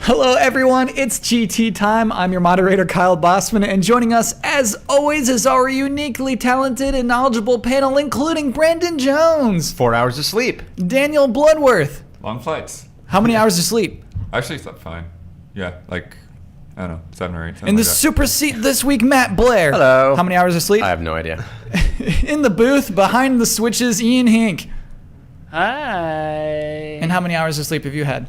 Hello everyone, it's GT time. I'm your moderator Kyle Bossman, and joining us as always is our uniquely talented and knowledgeable panel, including Brandon Jones, 4 hours of sleep, Daniel Bloodworth. Long flights. How many hours of sleep? I actually slept fine. Yeah, like, I don't know, 7 or 8. In the like that. super seat this week, Matt Blair. Hello. How many hours of sleep? I have no idea. In the booth, behind the switches, Ian Hink. Hi. And how many hours of sleep have you had?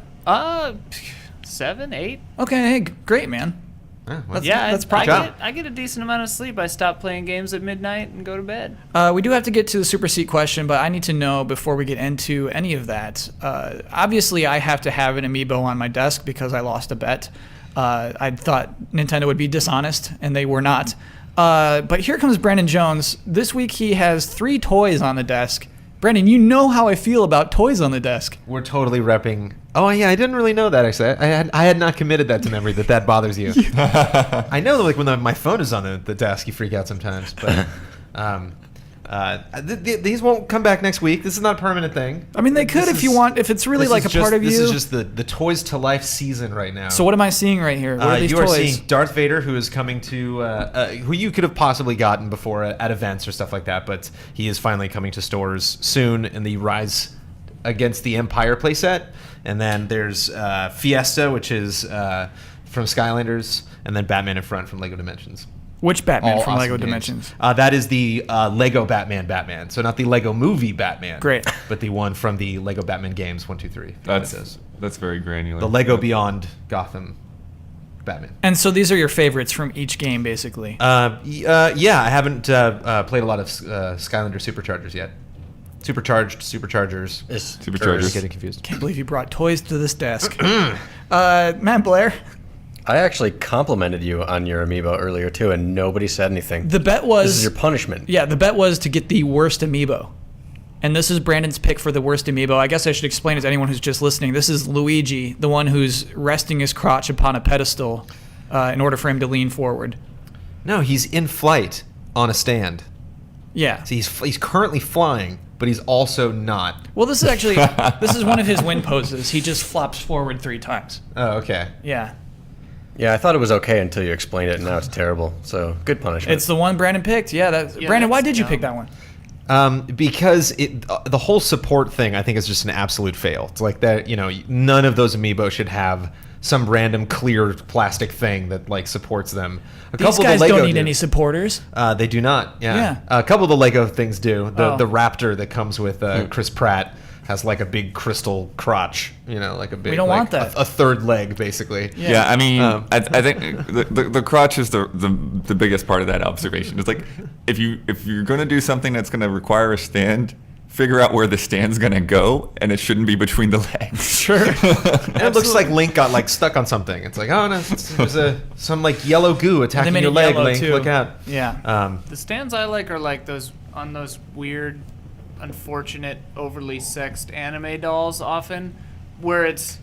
7, 8. Okay, hey, great, man. That's probably I get a decent amount of sleep. I stop playing games at midnight and go to bed. We do have to get to the super seat question, but I need to know before we get into any of that. Obviously, I have to have an amiibo on my desk because I lost a bet. I thought Nintendo would be dishonest, and they were not. But here comes Brandon Jones. This week he has 3 toys on the desk. Brandon, you know how I feel about toys on the desk. We're totally repping. Oh yeah, I didn't really know that actually. I had not committed that to memory that bothers you. I know like when my phone is on the desk, you freak out sometimes. But these won't come back next week. This is not a permanent thing. I mean, they could if you want. If it's really like a part of you. This is just the Toys to Life season right now. So what am I seeing right here? What are these you toys? are seeing Darth Vader, who is coming to who you could have possibly gotten before at events or stuff like that, but he is finally coming to stores soon in the Rise Against the Empire playset. And then there's Fiesta, which is from Skylanders, and then Batman in Front from Lego Dimensions. Which Batman All from awesome Lego games. Dimensions? That is the Lego Batman. So not the Lego movie Batman. Great. But the one from the Lego Batman games 1, 2, 3. That's very granular. the Lego Beyond Gotham Batman. And so these are your favorites from each game, basically. Yeah, I haven't played a lot of Skylander Superchargers yet. Superchargers. Superchargers. Getting confused. Can't believe you brought toys to this desk. Matt Blair, I actually complimented you on your amiibo earlier too, and nobody said anything. the bet was... This is your punishment. Yeah, the bet was to get the worst amiibo. And this is Brandon's pick for the worst amiibo. I guess I should explain it to anyone who's just listening. This is Luigi, the one who's resting his crotch upon a pedestal in order for him to lean forward. No, he's in flight on a stand. Yeah. So he's currently flying, but he's also not. Well, this is actually this is one of his win poses. He just flops forward 3 times. Oh, okay. Yeah. Yeah, I thought it was okay until you explained it, and now it's terrible. So good punishment. It's the one Brandon picked. Yeah, Brandon, why did you pick that one? Because the whole support thing, I think, is just an absolute fail. It's like that, none of those amiibo should have some random clear plastic thing that like supports them. These guys don't need any supportors. They do not. Yeah. Yeah. A couple of the Lego things do. Oh. The Raptor that comes with Chris Pratt has like a big crystal crotch. Like a big. We don't want that. A third leg, basically. Yeah, I mean, I think the crotch is the biggest part of that observation. It's like if you're going to do something that's going to require a stand, figure out where the stand's going to go, and it shouldn't be between the legs. Sure. And it looks like Link got like stuck on something. It's like, oh no, there's some like yellow goo attacking made your it leg, yellow, Link. too. Look out. Yeah. The stands I like are like those weird, unfortunate, overly sexed anime dolls often, where it's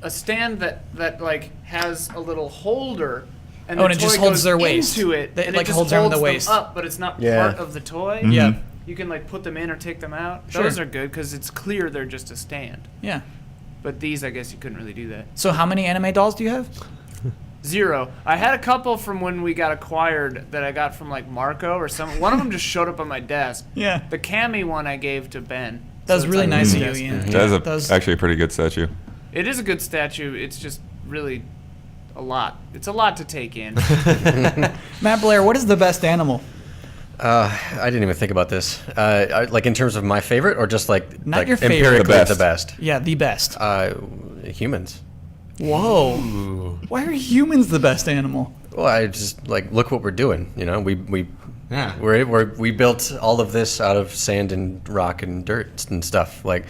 a stand that like has a little holder. And Oh, the and it just toy holds goes their waist. into it, It, and like, it just holds around the them waist. up, but it's not Yeah. part of the toy. Yeah. You can like put them in or take them out. Sure. Those are good because it's clear they're just a stand. Yeah. But these, I guess, you couldn't really do that. So how many anime dolls do you have? 0. I had a couple from when we got acquired that I got from like Marco or some. One of them just showed up on my desk. Yeah. The Cammy one I gave to Ben. That was So it's really on nice of his you, desk. Ian. That's actually a pretty good statue. It is a good statue. It's just really a lot. It's a lot to take in. Matt Blair, what is the best animal? I didn't even think about this. Like in terms of my favorite, or just Not like your favorite. empirically The best. the Yeah, the best. best. Humans. Whoa. Why are humans the best animal? Well, I just like look what we're doing. Yeah. We built all of this out of sand and rock and dirt and stuff. Like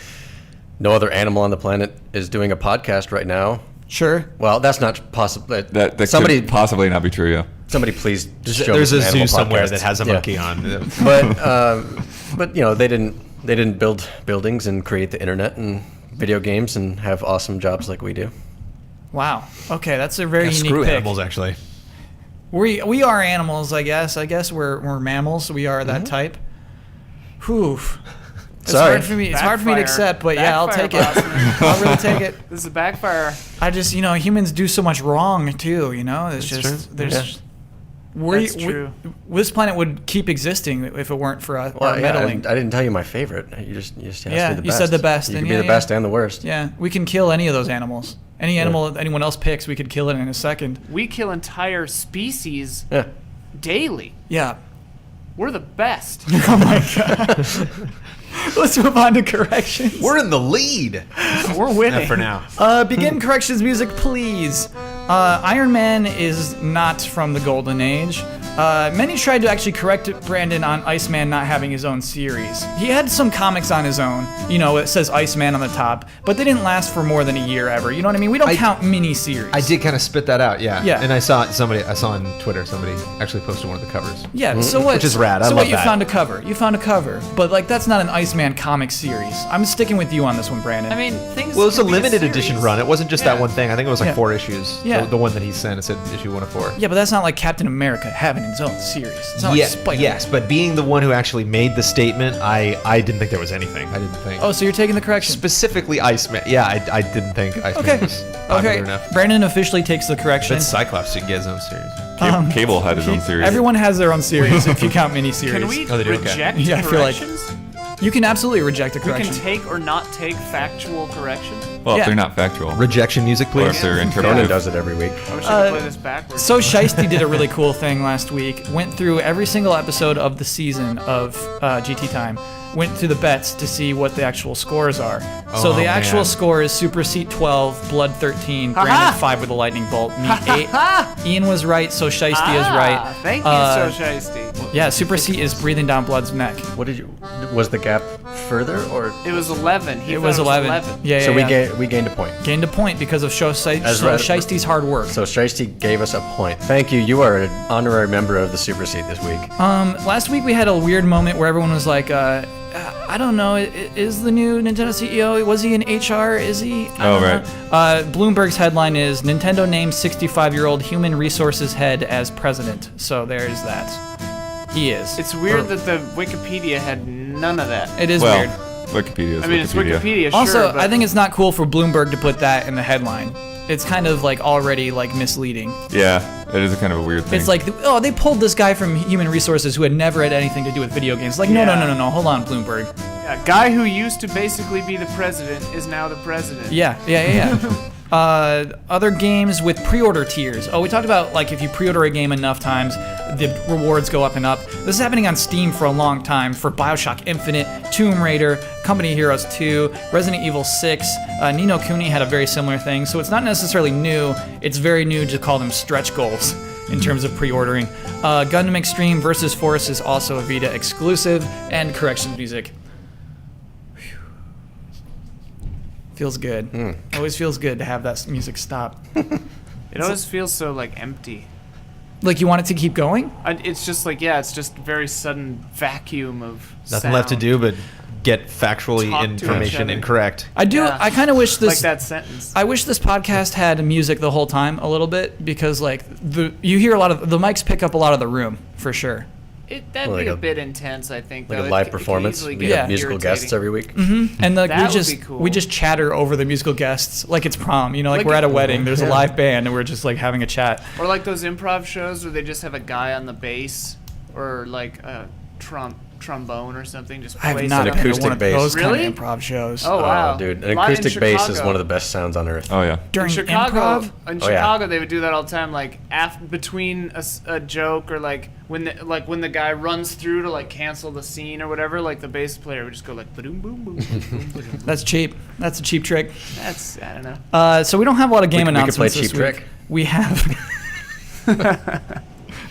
no other animal on the planet is doing a podcast right now. Sure. Well, that's not possible. That somebody could possibly not be true. Yeah. Somebody please just show There's me a some zoo animal somewhere podcasts. that has a Yeah. monkey on. But they didn't build buildings and create the internet and video games and have awesome jobs like we do. Wow. Okay, that's a very unique Screw pick. animals, actually. We are animals, I guess. I guess we're mammals. We are that type. Whew. It's Sorry. hard for me. It's hard for me to Backfire. accept, but yeah, I'll Backfire, take it. Bosman. I'll really take it. This is a backfire. I just, humans do so much wrong too. It's That's just true. there's. That's true. This planet would keep existing if it weren't for us. Well, our yeah, meddling. I didn't tell you my favorite. You just asked Yeah, me the you best. said the best, You and can be yeah, the best and the worst. Yeah, we can kill any of those animals. Any animal that anyone else picks, we could kill it in a second. We kill entire species Yeah. daily. Yeah. We're the best. Oh my god. Let's move on to corrections. We're in the lead We're winning. for now. Begin corrections music, please. Iron Man is not from the Golden Age. Many tried to actually correct Brandon on Iceman not having his own series. He had some comics on his own, it says Iceman on the top, but they didn't last for more than a year ever. You know what I mean? We don't count mini-series. I did kind of spit that out, yeah. Yeah. And I saw on Twitter somebody actually posted one of the covers. Yeah, so what? Which is rad. I so love what? You that. found a cover. You found a cover, but that's not an Iceman comic series. I'm sticking with you on this one, Brandon. I mean, things. Well, it was a can be limited series. edition run. It wasn't just that Yeah. one thing. I think it was like Yeah. 4 issues. Yeah. The one that he sent, it said issue 1 of 4. yeah, but that's not like Captain America having his own series. It's not like Spider-Man. Yes, but being the one who actually made the statement, I didn't think there was anything. I didn't think. Oh, so you're taking the correction. Specifically Iceman. Yeah, I didn't think Iceman Okay. was popular Okay. enough. Brandon officially takes the correction. But Cyclops didn't get his own series. Cable had his own series. Everyone has their own series if you count miniseries. Can we Oh, they do? Okay. reject Yeah, I feel like- corrections? You can absolutely reject a We can correction. take or not take factual correction. Well, Yeah. if they're not factual. Rejection music, Or please. if they're Conan interpretive. does it every week. I wish I could play this backwards. So Shiesty did a really cool thing last week. Went through every single episode of the season of GT Time. Went through the bets to see what the actual scores are. So Oh, the actual man. score is Super Seat 12, Blood 13, Brandon 5 with a lightning bolt, me 8. Ian was right, so Shiesty is right. Thank you, Uh, So Shiesty. Yeah, Super Seat is breathing down Blood's neck. What did you? Was the gap further or? It was 11. He It thought was 11. Yeah, yeah, So yeah. we gained a point. Gained a point because of As right- Shiesty's hard work. So Shiesty gave us a point. Thank you. You are an honorary member of the Super Seat this week. Last week we had a weird moment where everyone was like, I don't know, is the new Nintendo CEO, was he in HR? Is he? I Oh, don't right. know. Bloomberg's headline is Nintendo names 65-year-old human resources head as president. So there's that. He is. It's weird that the Wikipedia had none of that. It is Well, weird. Wikipedia is I mean, it's Wikipedia, sure. Also, but I think it's not cool for Bloomberg to put that in the headline. It's kind of like already like misleading. Yeah, it is a kind of a weird thing. It's like, oh, they pulled this guy from Human Resources who had never had anything to do with video games. Like, no, Yeah. no, hold on, Bloomberg. a guy who used to basically be the president is now the president. Yeah. Other games with pre-order tiers. Oh, we talked about like if you pre-order a game enough times, the rewards go up and up. This is happening on Steam for a long time for BioShock Infinite, Tomb Raider, Company Heroes 2, Resident Evil 6. Ni no Kuni had a very similar thing. So it's not necessarily new. It's very new to call them stretch goals in terms of pre-ordering. Gundam Extreme vs. Force is also a Vita exclusive, and corrections music. Feels good. Always feels good to have that music stop. It always feels so like empty. Like you want it to keep going? It's just like, yeah, it's just very sudden vacuum of Nothing left to sound. do but get factually Talk to each information other. incorrect. I do. Yeah. I kind of wish Like this. that sentence. I wish this podcast had music the whole time a little bit because like you hear a lot of the mics pick up a lot of the room for sure. That'd Like be a a- bit intense, I think. Like though. a It live c- it can performance. easily We get have musical irritating. guests every week. And like That we would just be cool. we just chatter over the musical guests like it's prom. You know, like, Like we're at a it- wedding. There's a Yeah. live band and we're just like having a chat. Or like those improv shows where they just have a guy on the bass or like a trombone or something. Just I have play not An been something. to acoustic one of bass. those Really? kind of improv shows. Oh wow, dude, an Live in acoustic bass is Chicago. one of the best sounds on earth. oh yeah. During In Chicago, improv. in Oh, yeah. Chicago, they would do that all the time. Like between a joke or like when the guy runs through to like cancel the scene or whatever, like the bass player would just go like boom boom boom. That's cheap. That's a cheap trick. That's I don't know. So we don't have a lot of game We could play announcements this Cheap week. Trick. We have.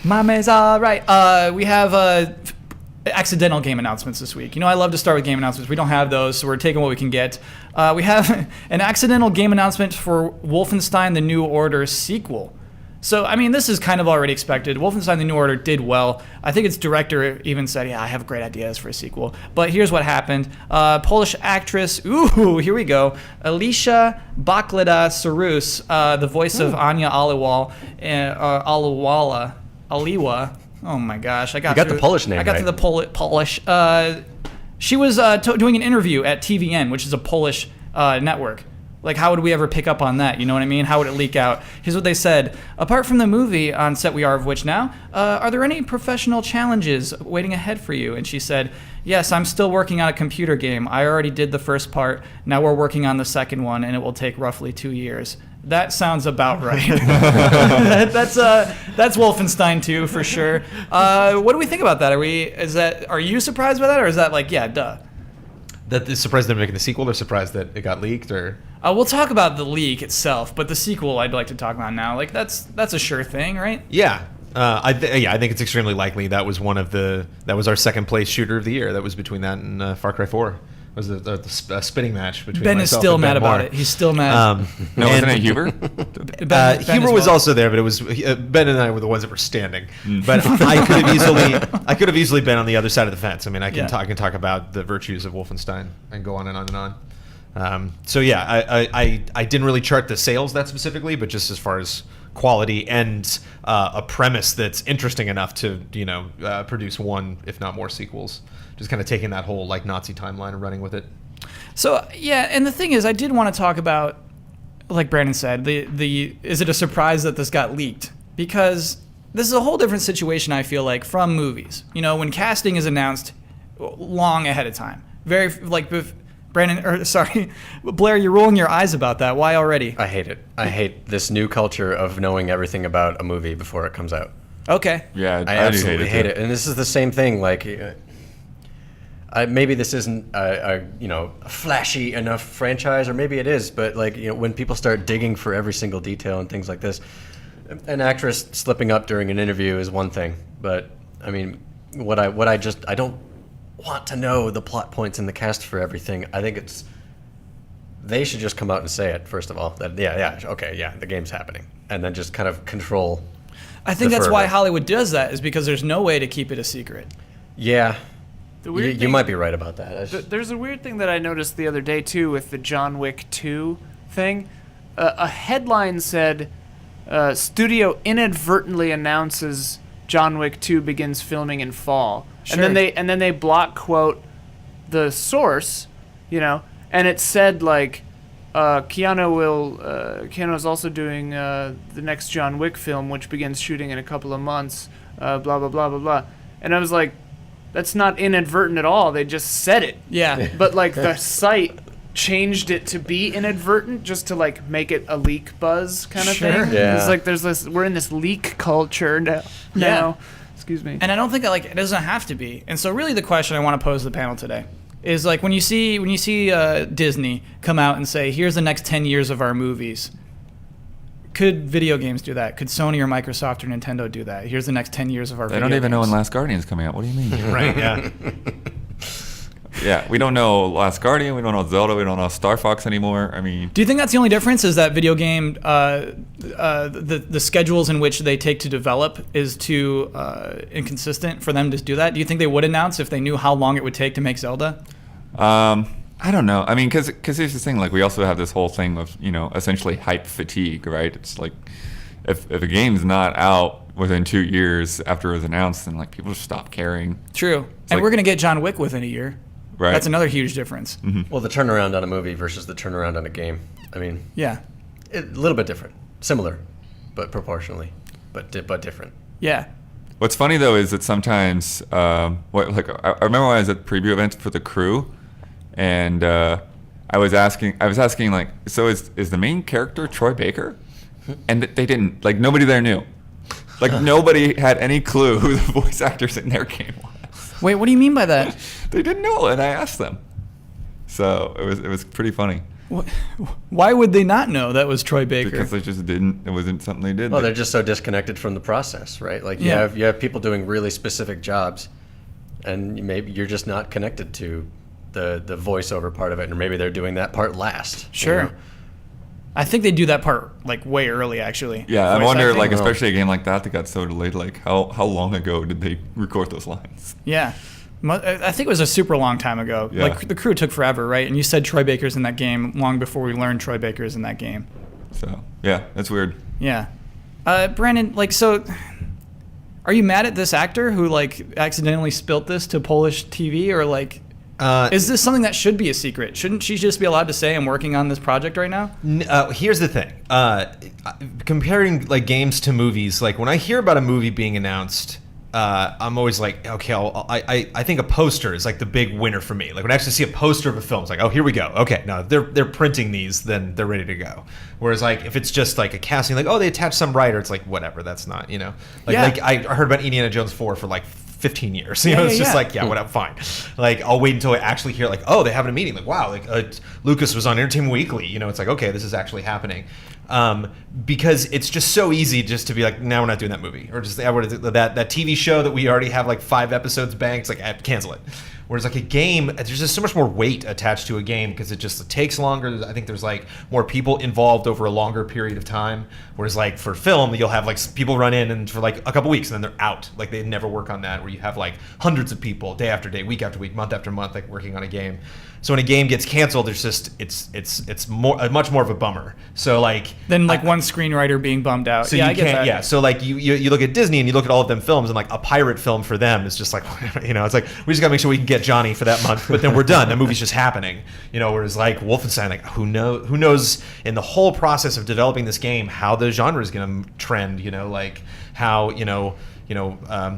Mama's all right. We have accidental game announcements this week. You know, I love to start with game announcements. We don't have those, so we're taking what we can get. We have an accidental game announcement for Wolfenstein: The New Order sequel. So, I mean, this is kind of already expected. Wolfenstein: The New Order did well. I think its director even said, yeah, I have great ideas for a sequel. But here's what happened. Polish actress, ooh, here we go, Alicia Bakleda-Sarus, the voice of Anya Aliwala, oh my gosh, I got You got through- the Polish name I got right. to the Polish. She was doing an interview at TVN, which is a Polish network. Like, how would we ever pick up on that? You know what I mean? How would it leak out? Here's what they said. Apart from the movie on set we are of which now, are there any professional challenges waiting ahead for you? And she said, yes, I'm still working on a computer game. I already did the first part. Now we're working on the second one, and it will take roughly 2 years. That sounds about right. That's Wolfenstein 2 for sure. What do we think about that? Are you surprised by that, or is that like, yeah, duh? That is surprised they're making the sequel. They're surprised that it got leaked, or We'll talk about the leak itself, but the sequel I'd like to talk about now. Like that's a sure thing, right? yeah. I think it's extremely likely that was that was our second place shooter of the year. That was between that and Far Cry 4. It was a spitting match between Ben is myself still and Ben mad about Moore. it. He's still mad. No, and- wasn't it Huber? Ben Huber as was well. also there, but it was Ben and I were the ones that were standing. But I could have easily been on the other side of the fence. I mean, I can talk about the virtues of Wolfenstein and go on and on and on. So yeah, I didn't really chart the sales that specifically, but just as far as quality and a premise that's interesting enough to produce one, if not more, sequels. Just kind of taking that whole like Nazi timeline and running with it. So yeah, and the thing is, I did want to talk about, like Brandon said, the is it a surprise that this got leaked? Because this is a whole different situation, I feel like, from movies. You know, when casting is announced long ahead of time, very like with Blair, you're rolling your eyes about that. Why already? I hate it. I hate this new culture of knowing everything about a movie before it comes out. Okay. Yeah, I do absolutely hate too. it. And this is the same thing. Like, maybe this isn't a flashy enough franchise, or maybe it is. But like, when people start digging for every single detail and things like this, an actress slipping up during an interview is one thing. But I mean, I don't want to know the plot points in the cast for everything. I think they should just come out and say it, first of all, that the game's happening, and then just kind of control. I think the that's why fervor. Hollywood does that, is because there's no way to keep it a secret. Yeah, The you, weird you thing- might be right about that. There's a weird thing that I noticed the other day too with the John Wick 2 thing. A headline said, "Studio inadvertently announces John Wick 2 begins filming in fall," Sure. and then they block quote the source, and it said like, Keanu is also doing the next John Wick film, which begins shooting in a couple of months. Blah blah blah blah blah, and I was like, that's not inadvertent at all. They just said it. Yeah. But like the site changed it to be inadvertent just to like make it a leak buzz kind of Sure. thing. Yeah. It's like we're in this leak culture now. Yeah. Excuse me. And I don't think that it doesn't have to be. And so really the question I want to pose to the panel today is like when you see Disney come out and say, here's the next 10 years of our movies. Could video games do that? Could Sony or Microsoft or Nintendo do that? Here's the next 10 years of our They video don't even know games. when Last Guardian's coming out. What do you mean? Right? Yeah. Yeah, we don't know Last Guardian. We don't know Zelda. We don't know Star Fox anymore. I mean, Do you think that's the only difference, is that video game, the schedules in which they take to develop is too inconsistent for them to do that? Do you think they would announce if they knew how long it would take to make Zelda? I don't know. I mean, because here's the thing. Like, we also have this whole thing of essentially hype fatigue, right? It's like if a game's not out within 2 years after it was announced, then like people just stop caring. True. And like- we're going to get John Wick within a year. Right. That's another huge difference. Well, the turnaround on a movie versus the turnaround on a game. I mean, Yeah. a little bit different, similar, but proportionally, but different. Yeah. What's funny though is that sometimes, I remember when I was at preview events for The Crew, and I was asking like, so is the main character Troy Baker? And they didn't, like, nobody there knew. Like, nobody had any clue who the voice actors in their game was. Wait, what do you mean by that? They didn't know, and I asked them. So it was pretty funny Why would they not know that was Troy Baker? because they just didn't. It wasn't something they did. Well, they're just so disconnected from the process, right? Like Yeah. you have people doing really specific jobs, and maybe you're just not connected to the voiceover part of it, or maybe they're doing that part last. Sure. I think they do that part like way early, actually. Yeah, I Voice wonder, acting. like, especially a game like that got so delayed, like, how long ago did they record those lines? Yeah. I think it was a super long time ago. Yeah. Like, The Crew took forever, right? And you said Troy Baker's in that game long before we learned Troy Baker's in that game. So, yeah, that's weird. Yeah. Brandon, like, so are you mad at this actor who, like, accidentally spilt this to Polish TV? Or, like, Is this something that should be a secret? Shouldn't she just be allowed to say I'm working on this project right now? Here's the thing. Comparing like games to movies, like when I hear about a movie being announced, I'm always like, okay, I think a poster is like the big winner for me. Like when I actually see a poster of a film, it's like, oh, here we go. Okay, no, they're printing these, then they're ready to go. Whereas like if it's just like a casting, like, oh, they attach some writer, it's like whatever, that's not, you know. Like Yeah. like I heard about Indiana Jones 4 for like 15 years. You know, Yeah, it's yeah, just yeah. like, yeah, whatever, fine. Like I'll wait until I actually hear like, oh, they have a meeting. Like, wow, like Lucas was on Entertainment Weekly. You know, it's like, okay, this is actually happening. Because it's just so easy just to be like, no, we're not doing that movie, or just that TV show that we already have like 5 episodes banked. It's like, cancel it. Whereas like a game, there's just so much more weight attached to a game because it just takes longer. I think there's like more people involved over a longer period of time. Whereas like for film, you'll have like people run in and for like a couple weeks and then they're out. Like they never work on that. Where you have like hundreds of people day after day, week after week, month after month, like working on a game. So when a game gets canceled, there's just it's more much more of a bummer. So like Then like one screenwriter being bummed out. so yeah, you I get can't, that. yeah. So like you look at Disney and you look at all of them films and like a pirate film for them is just like, you know, it's like we just gotta make sure we can get Johnny for that month, but then we're done. The movie's just happening, you know. Whereas like Wolfenstein, like who knows in the whole process of developing this game how the genre is gonna trend, you know, like how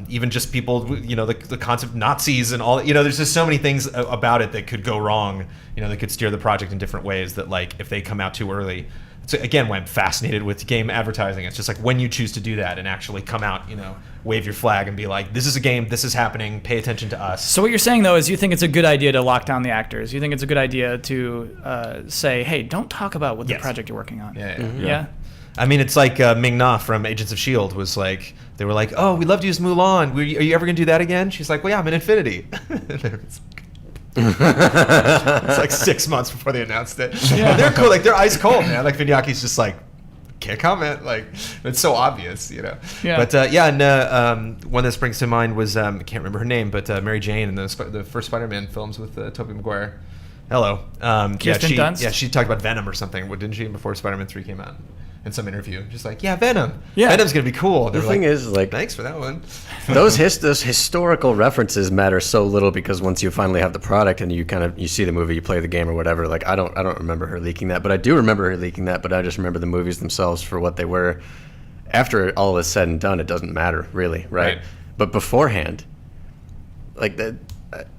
even just people, you know, the concept of Nazis and all, you know, there's just so many things about it that could go wrong, you know, that could steer the project in different ways that like if they come out too early. So again, why I'm fascinated with game advertising. It's just like when you choose to do that and actually come out, you know, wave your flag and be like, this is a game, this is happening, pay attention to us. So what you're saying though is you think it's a good idea to lock down the actors. You think it's a good idea to say, hey, don't talk about what the Yes. project you're working on. Yeah. Yeah? I mean, it's like Ming Na from Agents of S.H.I.E.L.D. was like, they were like, oh, we'd love to use Mulan. Are you ever going to do that again? She's like, well, yeah, I'm in Infinity. It's like 6 months before they announced it. Yeah. They're cool. Like, they're ice cold, man. Like, Vignaki's just like, can't comment. Like, it's so obvious, you know. Yeah. But, one that springs to mind was, I can't remember her name, but Mary Jane in the first Spider-Man films with Tobey Maguire. Hello. Kirsten Dunst? Yeah, she talked about Venom or something, didn't she, before Spider-Man 3 came out? In some interview, just like, yeah, Venom. Yeah. Venom's gonna be cool. The thing is, like, thanks for that one. those historical references matter so little because once you finally have the product and you see the movie, you play the game or whatever. Like I don't remember her leaking that, but I do remember her leaking that. But I just remember the movies themselves for what they were. After all is said and done, it doesn't matter really, right? But beforehand, like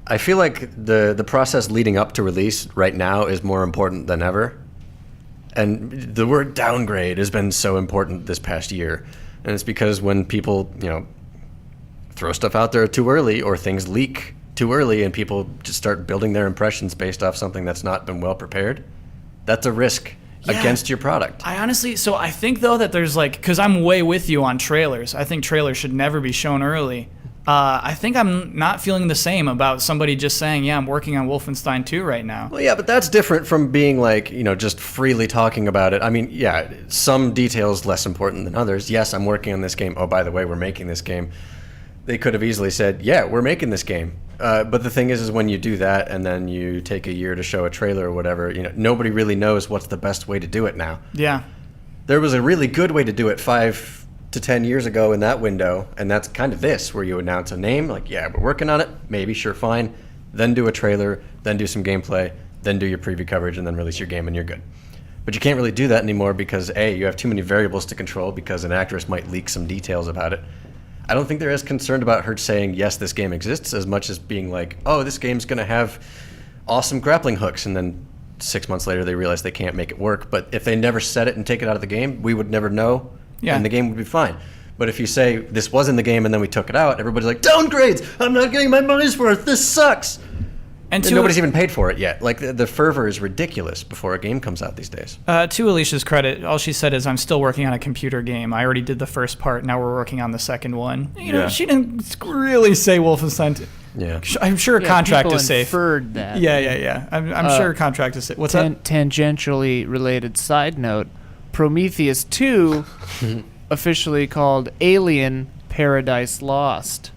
I feel like the process leading up to release right now is more important than ever. And the word downgrade has been so important this past year. And it's because when people, you know, throw stuff out there too early or things leak too early and people just start building their impressions based off something that's not been well prepared, that's a risk against your product. I think though that there's like, because I'm way with you on trailers. I think trailers should never be shown early. I think I'm not feeling the same about somebody just saying, yeah, I'm working on Wolfenstein 2 right now. Well, yeah, but that's different from being like, you know, just freely talking about it. I mean, yeah, some details less important than others. Yes, I'm working on this game. Oh, by the way, we're making this game. They could have easily said, yeah, we're making this game. But the thing is when you do that and then you take a year to show a trailer or whatever, you know, nobody really knows what's the best way to do it now. Yeah. There was a really good way to do it 5 to 10 years ago in that window, and that's kind of this, where you announce a name, like, yeah, we're working on it, maybe, sure, fine, then do a trailer, then do some gameplay, then do your preview coverage, and then release your game, and you're good. But you can't really do that anymore because, A, you have too many variables to control because an actress might leak some details about it. I don't think they're as concerned about her saying, yes, this game exists, as much as being like, oh, this game's going to have awesome grappling hooks, and then 6 months later they realize they can't make it work. But if they never set it and take it out of the game, we would never know, and the game would be fine. But if you say, this was in the game and then we took it out, everybody's like, downgrades! I'm not getting my money's worth! This sucks! And nobody's even paid for it yet. Like, the fervor is ridiculous before a game comes out these days. To Alicia's credit, all she said is, I'm still working on a computer game. I already did the first part. Now we're working on the second one. You know, she didn't really say Wolfenstein 2. Yeah. I'm sure a contract people is safe. Inferred that. Yeah. I'm sure a contract is safe. What's that? Tangentially related side note, Prometheus 2, officially called Alien Paradise Lost.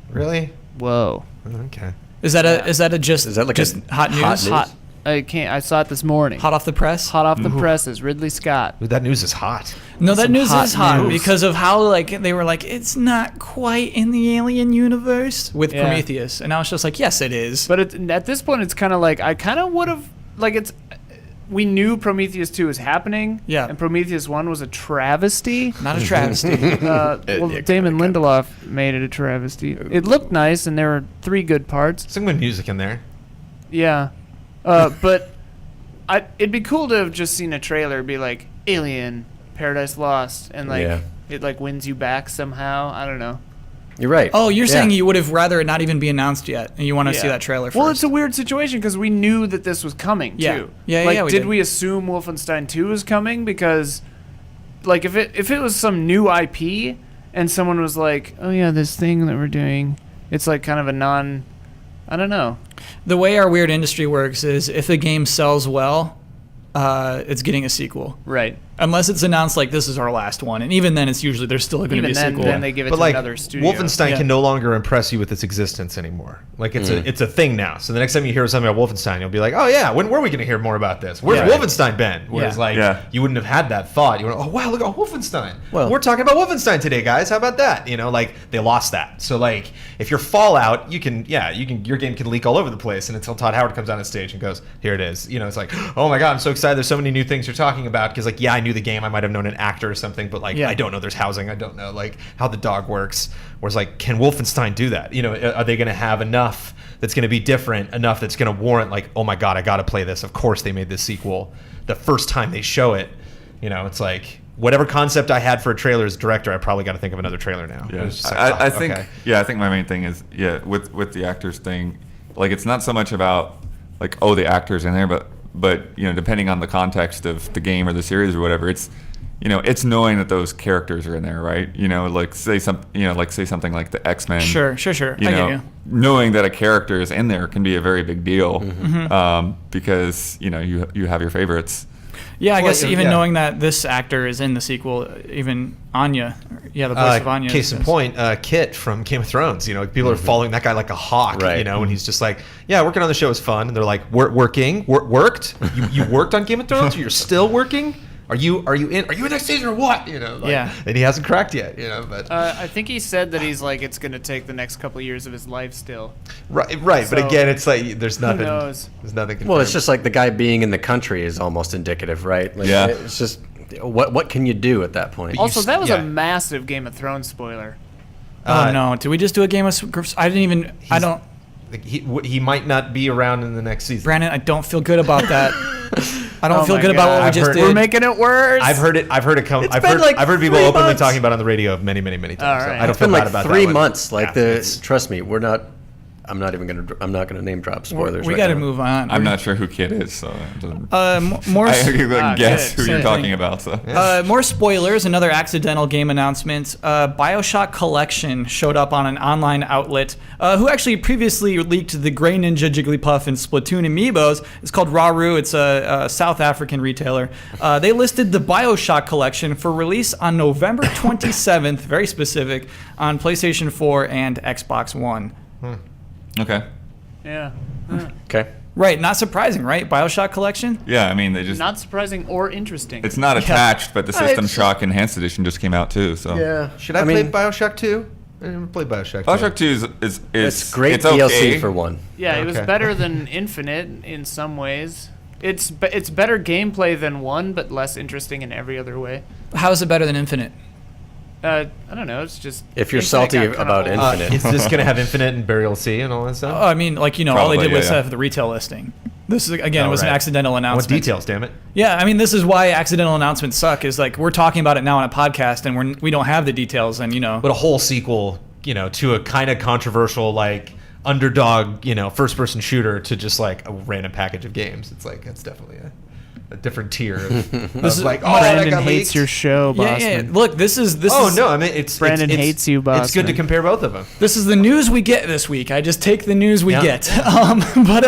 Really? Whoa. Okay. Is that a just Is that like just a hot news? hot news? I saw it this morning. Hot off the press. Hot off the presses. Ridley Scott. Ooh, that news is hot. No, that Some news hot is hot news. because of how like they were like it's not quite in the Alien universe with Yeah. Prometheus, and now it's just like yes, it is. But at this point, it's kind of like I kind of would have like it's. We knew Prometheus 2 was happening. Yeah. And Prometheus 1 was a travesty. Not a travesty. Well, Damon Lindelof made it a travesty. It looked nice, and there were 3 good parts. Some good music in there. Yeah. But it'd be cool to have just seen a trailer be like Alien, Paradise Lost, and like Yeah. it like wins you back somehow. I don't know. You're right. Oh, you're Yeah. saying you would have rather it not even be announced yet, and you want to see Yeah. that trailer first. Well, it's a weird situation because we knew that this was coming Yeah. too. Yeah, like, yeah, we did did. we assume Wolfenstein 2 was coming? Because, like, if it was some new IP and someone was like, "Oh yeah, this thing that we're doing," it's like kind of a non. I don't know. The way our weird industry works is if a game sells well, it's getting a sequel. Right. Unless it's announced like this is our last one, and even then, it's usually there's still going to be Even a then, sequel. then they give it But to like another studio. Wolfenstein Yeah. can no longer impress you with its existence anymore. Like it's a thing now. So the next time you hear something about Wolfenstein, you'll be like, oh yeah, when were we going to hear more about this? Where's Yeah. Wolfenstein been? Whereas Yeah. like Yeah. you wouldn't have had that thought. You would, oh wow, look at Wolfenstein. Well- we're talking about Wolfenstein today, guys. How about that? You know, like they lost that. So like if you're Fallout, your game can leak all over the place, and until Todd Howard comes on stage and goes, here it is. You know, it's like, oh my god, I'm so excited. There's so many new things you're talking about because like yeah, I knew the game. I might have known an actor or something, but like Yeah. I don't know there's housing. I don't know like how the dog works. Whereas like, can Wolfenstein do that? You know, are they going to have enough that's going to be different enough that's going to warrant like, oh my god, I got to play this. Of course they made this sequel. The first time they show it, you know, it's like whatever concept I had for a trailer as director, I probably got to think of another trailer now. Yeah, It's just like, I fuck, think okay. I think my main thing is with the actors thing, like it's not so much about like oh the actors in there, but you know depending on the context of the game or the series or whatever, it's it's knowing that those characters are in there, right? You know, like say something like the X-Men. Sure. You I know, get you. knowing that a character is in there can be a very big deal Mm-hmm. because you have your favorites. Yeah, I Well, guess even yeah. knowing that this actor is in the sequel, even Anya, the voice of Anya. Case in point, Kit from Game of Thrones. You know, people are following that guy like a hawk. Right. You know, and he's just like, yeah, working on the show is fun. And they're like, worked? You worked on Game of Thrones? You're still working? Are you in next season or what? You know, like, Yeah. And he hasn't cracked yet. You know, but I think he said that he's like it's going to take the next couple of years of his life still. right. But So, again, it's like there's nothing. knows? There's nothing. Confirmed. Well, it's just like the guy being in the country is almost indicative, right? Like, Yeah. It's just what can you do at that point? You Also, that was yeah. a massive Game of Thrones spoiler. Oh no! Did we just do a game of? I didn't even. I don't. Like, he might not be around in the next season. Brandon, I don't feel good about that. I don't Oh feel my good about what God. we I've just heard- did. We're making it worse. I've heard it come. It's I've been heard. like I've heard people 3 openly months. talking about it on the radio many times. All So right. I don't It's feel been bad like about 3 that one. months. Like Yeah, it's- trust me, we're not. I'm not gonna name drop spoilers. we right got to now. move on. I'm not sure who Kid is, so it doesn't, More. I can guess Kid, who same you're talking thing. about. So More spoilers. Another accidental game announcement. BioShock Collection showed up on an online outlet who actually previously leaked the Grey Ninja, Jigglypuff, and Splatoon amiibos. It's called Raru. It's a South African retailer. They listed the BioShock Collection for release on November 27th, very specific, on PlayStation 4 and Xbox One. okay, Yeah. Okay. Right, not surprising, right? BioShock Collection? yeah, I mean they just Not surprising or interesting. it's not attached, but the I System just- Shock Enhanced Edition just came out too. So Yeah. Should I play Bioshock 2? I didn't play Bioshock 2. BioShock 2 is It's great it's DLC okay. for one. Yeah, it was Okay. better than Infinite in some ways. It's better gameplay than 1, but less interesting in every other way. How is it better than Infinite? I don't know. It's just If you're Infinite salty got kinda about old. Infinite. Is this going to have Infinite and Burial Sea and all that stuff? Oh, I mean, like, all they Probably, did was yeah, yeah. have the retail listing. This is, again, Oh, it was an right. accidental I want announcement. details, damn it. Yeah, I mean, this is why accidental announcements suck, is like, we're talking about it now on a podcast and we don't have the details, and, But a whole sequel, to a kind of controversial, like, underdog, first-person shooter to just, like, a random package of games. It's like, that's definitely a different tier of is- like, oh, that Brandon got hates leaked. your show, yeah, Bossman. yeah. Look, this is Oh, no, I mean, it's... Brandon it's, hates you, It's good to Bossman. compare both of them. This is the news we get this week. I just take the news we Yeah. get. But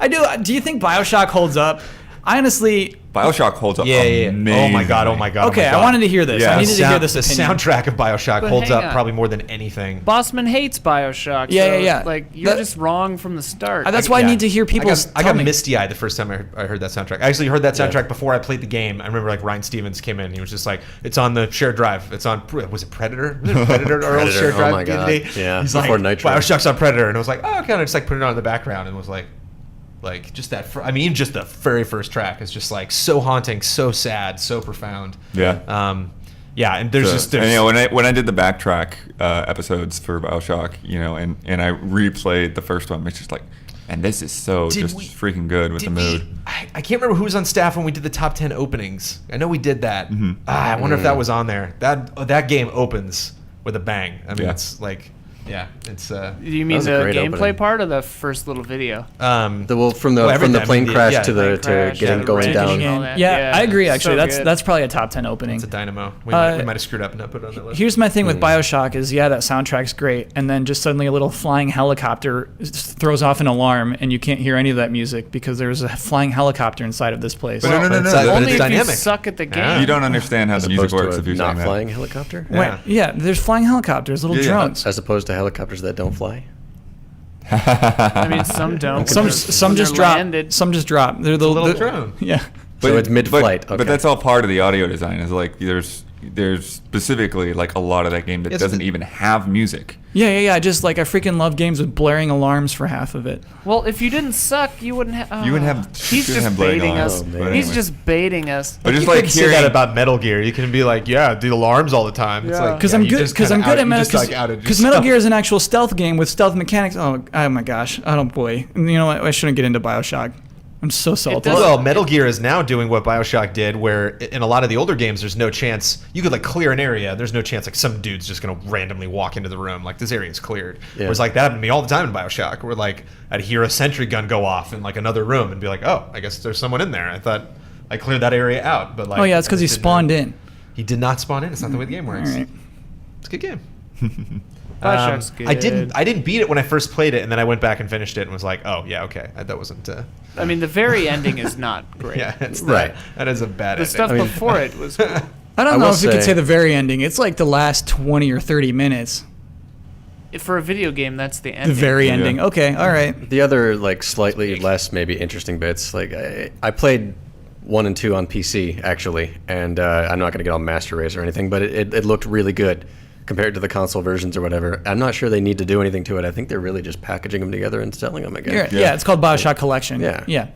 I do. Do you think BioShock holds up? I honestly, BioShock holds up. Yeah. Oh my god. Oh my god. Okay, oh my I god. wanted to hear this. Yeah. I needed to hear this The opinion. soundtrack of BioShock But holds hang up on. probably more than anything. Bossman hates Bioshock. Yeah, so, yeah, yeah. Like you're That- just wrong from the start. That's why I Yeah. need to hear people. I got misty-eyed the first time I heard that soundtrack. I actually heard that soundtrack before I played the game. I remember like Ryan Stevens came in. And he was just like, "It's on the shared drive. It's on. Was it Predator? Was it Predator? Our old Predator, shared oh drive my the other God. day?" Yeah, He's before like, Nitro. "BioShock's on Predator," and I was like, "Oh, kind of just like put it on in the background," and was like just that. I mean, just the very first track is just like so haunting, so sad, so profound. Yeah. Yeah, and there's So, just and, there's, you know, when I did the backtrack episodes for BioShock, you know, and I replayed the first one, it's just like, and this is so Did just we- freaking good with the Did mood. I can't remember who was on staff when we did the top 10 openings. I know we did that. I wonder if that was on there. That game opens with a bang. I mean, Yeah. it's like, yeah, it's You mean was a the great gameplay opening. part or the first little video? um From the everything. plane I mean, crash yeah. to Plane to crash, getting yeah, going the down. rain. all Yeah, that. yeah, Yeah, I agree. so Actually, good. that's probably a top 10 opening. it's a dynamo. We Uh, might have screwed up and not put it on the list. Here's my thing with Bioshock is that soundtrack's great, and then just suddenly a little flying helicopter throws off an alarm, and you can't hear any of that music because there's a flying helicopter inside of this place. But no, But it's Only if dynamic. you suck at the game. Yeah. You don't understand how As the music opposed to works a if you're not saying that. flying helicopter. Yeah, there's flying helicopters, little Yeah, yeah. drones. As opposed to helicopters that don't fly. I mean, some don't. Some when some they're just drop. landed. Some just drop. They're the little the- drone. Yeah. So it's mid-flight, But okay. that's all part of the audio design. Is like there's specifically like a lot of that game that Yes, doesn't but- even have music. Yeah. Just like I freaking love games with blaring alarms for half of it. Well, if you didn't suck, you wouldn't have. You wouldn't have- He's you wouldn't just have blaring baiting alarms. us. Oh, man. He's Anyway. just baiting us. But just You like couldn't say hearing that about Metal Gear. You can be like, yeah, the alarms all the time. It's Yeah. like Because yeah, I'm you good. just Because I'm kinda good out- at you Metal. just, like, outed Because Metal yourself. Gear is an actual stealth game with stealth mechanics. Oh my gosh. Oh boy. You know what? I shouldn't get into Bioshock. I'm so salty. does- Well, Metal Gear is now doing what BioShock did, where in a lot of the older games, there's no chance you could like clear an area. There's no chance like some dude's just gonna randomly walk into the room like this area's cleared. Yeah. Whereas like that happened to me all the time in BioShock, where like I'd hear a sentry gun go off in like another room and be like, oh, I guess there's someone in there. I thought I cleared that area out, but like Oh yeah, it's because he it didn't- spawned in. He did not spawn in. It's not the way the game works. All right. It's a good game. Bioshock's I good. didn't beat it when I first played it, and then I went back and finished it and was like, oh yeah, okay, that wasn't. I mean, the very ending is not great. Yeah, it's Right. not, that is a bad. The ending. stuff before it was. Cool. I don't I know will if you could say- say the very ending. It's like the last 20 or 30 minutes. For a video game, that's the The ending. very Yeah. ending. Okay, all right. The other like slightly less maybe interesting bits, like I played 1 and 2 on PC actually, and I'm not gonna get on Master Race or anything, but it looked really good compared to the console versions or whatever. I'm not sure they need to do anything to it. I think they're really just packaging them together and selling them again. Yeah, it's called Bioshock Collection. Yeah. Yeah.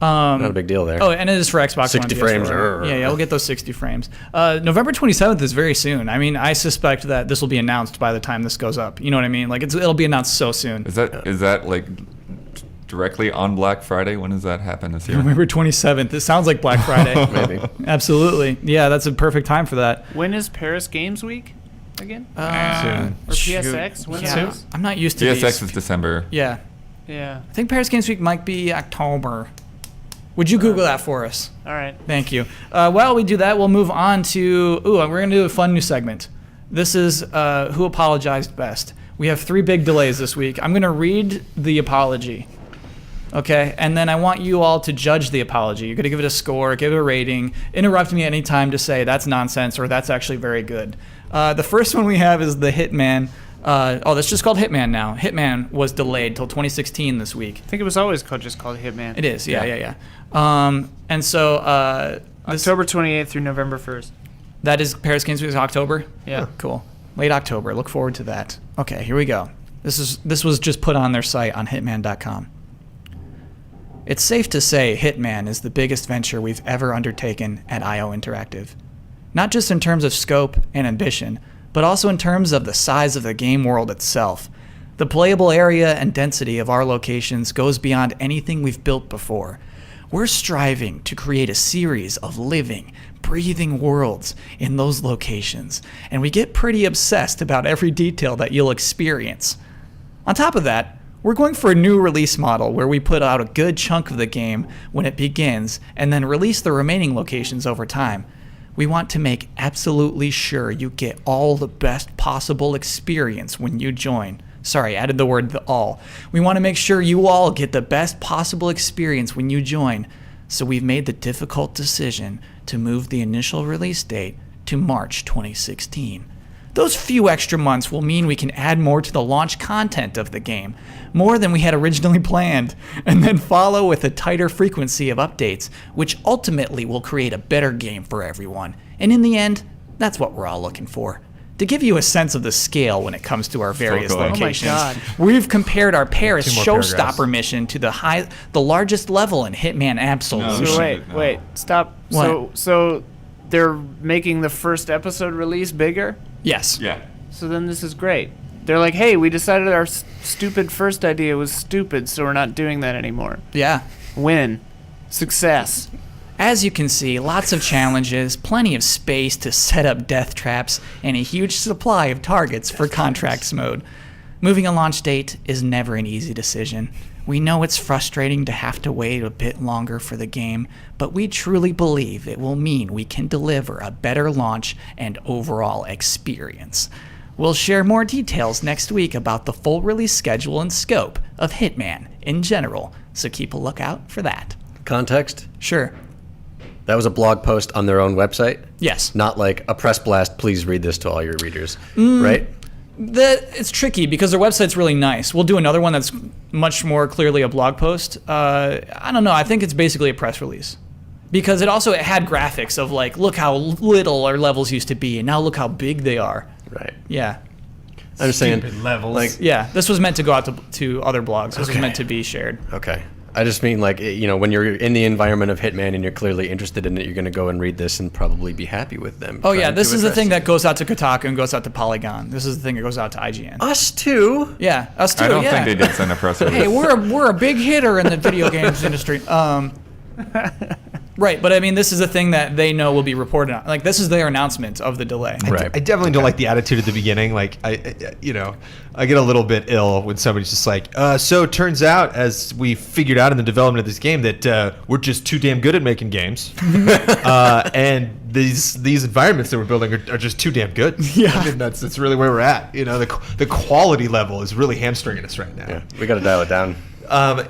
Not a big deal there. Oh, and it is for Xbox 60 One. frames. PS4. Yeah, we'll get those 60 frames. November 27th is very soon. I mean, I suspect that this will be announced by the time this goes up. You know what I mean? Like, it'll be announced so soon. Is that like directly on Black Friday? When does that happen this year? November 27th. It sounds like Black Friday. Maybe. Absolutely. Yeah, that's a perfect time for that. When is Paris Games Week again? Or shoot. PSX? When Yeah, is I'm not used to PSX these. is December. Yeah. Yeah. I think Paris Games Week might be October. Would you Google that for us? All right. Thank you. While we do that, we'll move on to. We're going to do a fun new segment. This is Who Apologized Best. We have 3 big delays this week. I'm going to read the apology. Okay? And then I want you all to judge the apology. You're going to give it a score, give it a rating, interrupt me any time to say that's nonsense or that's actually very good. The first one we have is the Hitman. That's just called Hitman now. Hitman was delayed till 2016 this week. I think it was always just called Hitman. It is, yeah. And so October 28th through November 1st. that is Paris Games Week is October. Yeah. Cool. Late October. Look forward to that. Okay, here we go. This was just put on their site on Hitman.com. It's safe to say Hitman is the biggest venture we've ever undertaken at IO Interactive. Not just in terms of scope and ambition, but also in terms of the size of the game world itself. The playable area and density of our locations goes beyond anything we've built before. We're striving to create a series of living, breathing worlds in those locations, and we get pretty obsessed about every detail that you'll experience. On top of that, we're going for a new release model where we put out a good chunk of the game when it begins and then release the remaining locations over time. We want to make absolutely sure you get all the best possible experience when you join. Sorry, I added the word "the all." We want to make sure you all get the best possible experience when you join. so we've made the difficult decision to move the initial release date to March 2016. Those few extra months will mean we can add more to the launch content of the game, more than we had originally planned, and then follow with a tighter frequency of updates, which ultimately will create a better game for everyone. And in the end, that's what we're all looking for. To give you a sense of the scale when it comes to our various going. locations, Oh my God. we've compared our Paris Two more showstopper paragraphs. mission to the largest level in Hitman Absolution. No, So shouldn't. wait, stop. What? So they're making the first episode release bigger? Yes. Yeah. So then this is great. They're like, hey, we decided our stupid first idea was stupid, so we're not doing that anymore. Yeah. Win. Success. As you can see, lots of challenges, plenty of space to set up death traps, and a huge supply of targets for contracts mode. Moving a launch date is never an easy decision. We know it's frustrating to have to wait a bit longer for the game, but we truly believe it will mean we can deliver a better launch and overall experience. We'll share more details next week about the full release schedule and scope of Hitman in general, so keep a lookout for that. Context? Sure. That was a blog post on their own website. Yes. Not like a press blast, please read this to all your readers. Right? It's tricky because their website's really nice. We'll do another one that's much more clearly a blog post. I don't know. I think it's basically a press release because it had graphics of like, look how little our levels used to be, and now look how big they are. Right. Yeah, I'm just saying. Stupid levels. Like, yeah. This was meant to go out to other blogs. This was Okay. meant to be shared. okay. I just mean like, when you're in the environment of Hitman and you're clearly interested in it, you're going to go and read this and probably be happy with them. Oh yeah, trying this to is the address thing it. that goes out to Kotaku and goes out to Polygon. This is the thing that goes out to IGN. Us too. Yeah, us too. I don't yeah. think they did send a press release. Hey, we're a big hitter in the video games industry. Right, but I mean, this is a thing that they know will be reported on. Like, this is their announcement of the delay. Right. I definitely don't like the attitude at the beginning. Like, I get a little bit ill when somebody's just like, so it turns out, as we figured out in the development of this game, that we're just too damn good at making games. And these environments that we're building are just too damn good. Yeah. I mean, that's really where we're at. The quality level is really hamstringing us right now. Yeah, we got to dial it down.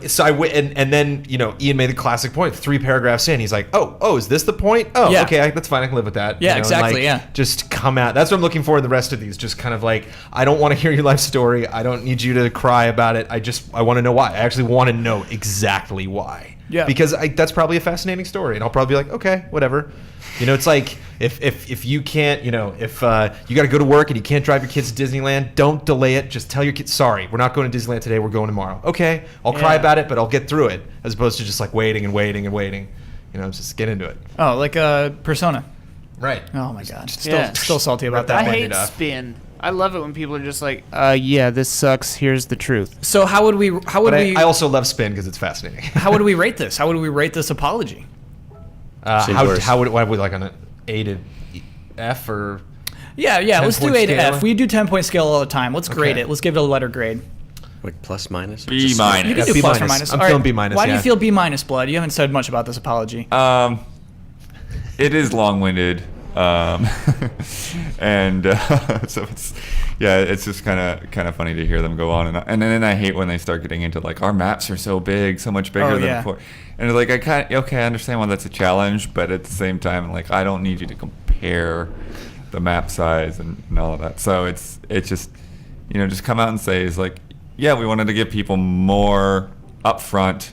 So and then Ian made the classic point. 3 paragraphs in, he's like, "Oh, is this the point? Oh, Yeah. okay, that's fine. I can live with that." Yeah, and, exactly, yeah. Just come out. That's what I'm looking for in the rest of these. Just kind of like, I don't want to hear your life story. I don't need you to cry about it. I want to know why. I actually want to know exactly why. Yeah. Because that's probably a fascinating story, and I'll probably be like, okay, whatever. It's like if you can't, if you got to go to work and you can't drive your kids to Disneyland, don't delay it. Just tell your kids, sorry, we're not going to Disneyland today. We're going tomorrow. Okay, I'll cry Yeah. about it, but I'll get through it, as opposed to just like waiting and waiting and waiting. Just get into it. Oh, like Persona. Right. Oh my god. Yeah. Still salty about Rip that. I Band-Aid hate off. spin. I love it when people are just like, yeah, this sucks. Here's the truth. So how would we But I also love spin because it's fascinating. how would we rate this? How would we rate this apology? Seems worse. How would we like on an A to F or? Yeah, let's do 10-point A to scale? F. We do 10-point scale all the time. Let's grade Okay. it. Let's give it a letter grade. Like plus minus. B minus. You can Yeah, do B plus or minus. minus. I'm All feeling B minus, Why do you yeah. feel B minus, Blood? You haven't said much about this apology. It is long-winded, and so it's just kind of funny to hear them go on, and then I hate when they start getting into like, our maps are so big, so much bigger Oh, than yeah. before, and it's like, I understand why that's a challenge, but at the same time, like, I don't need you to compare the map size and all of that. So it's just, just come out and say, it's like, yeah, we wanted to give people more upfront.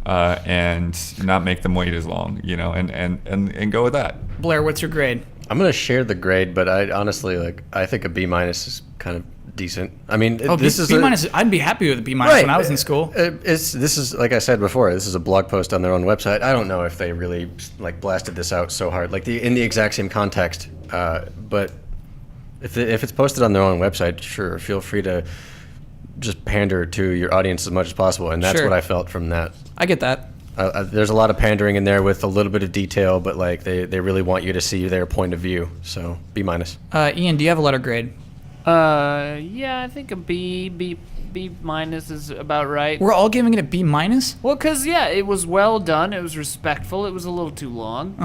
And not make them wait as long, and go with that. Blair, what's your grade? I'm gonna share the grade, but I honestly I think a B minus is kind of decent. I mean, Oh, this is B a- minus. I'd be happy with a B minus Right. when I was in school. This is like I said before. This is a blog post on their own website. I don't know if they really like blasted this out so hard, like in the exact same context. But if it's posted on their own website, sure, feel free to just pander to your audience as much as possible, and that's Sure. what I felt from that. I get that. There's a lot of pandering in there with a little bit of detail, but like they really want you to see their point of view. So B minus. Ian, do you have a letter grade? Yeah, I think a B minus is about right. We're all giving it a B minus. Well, because, yeah, it was well done. It was respectful. It was a little too long.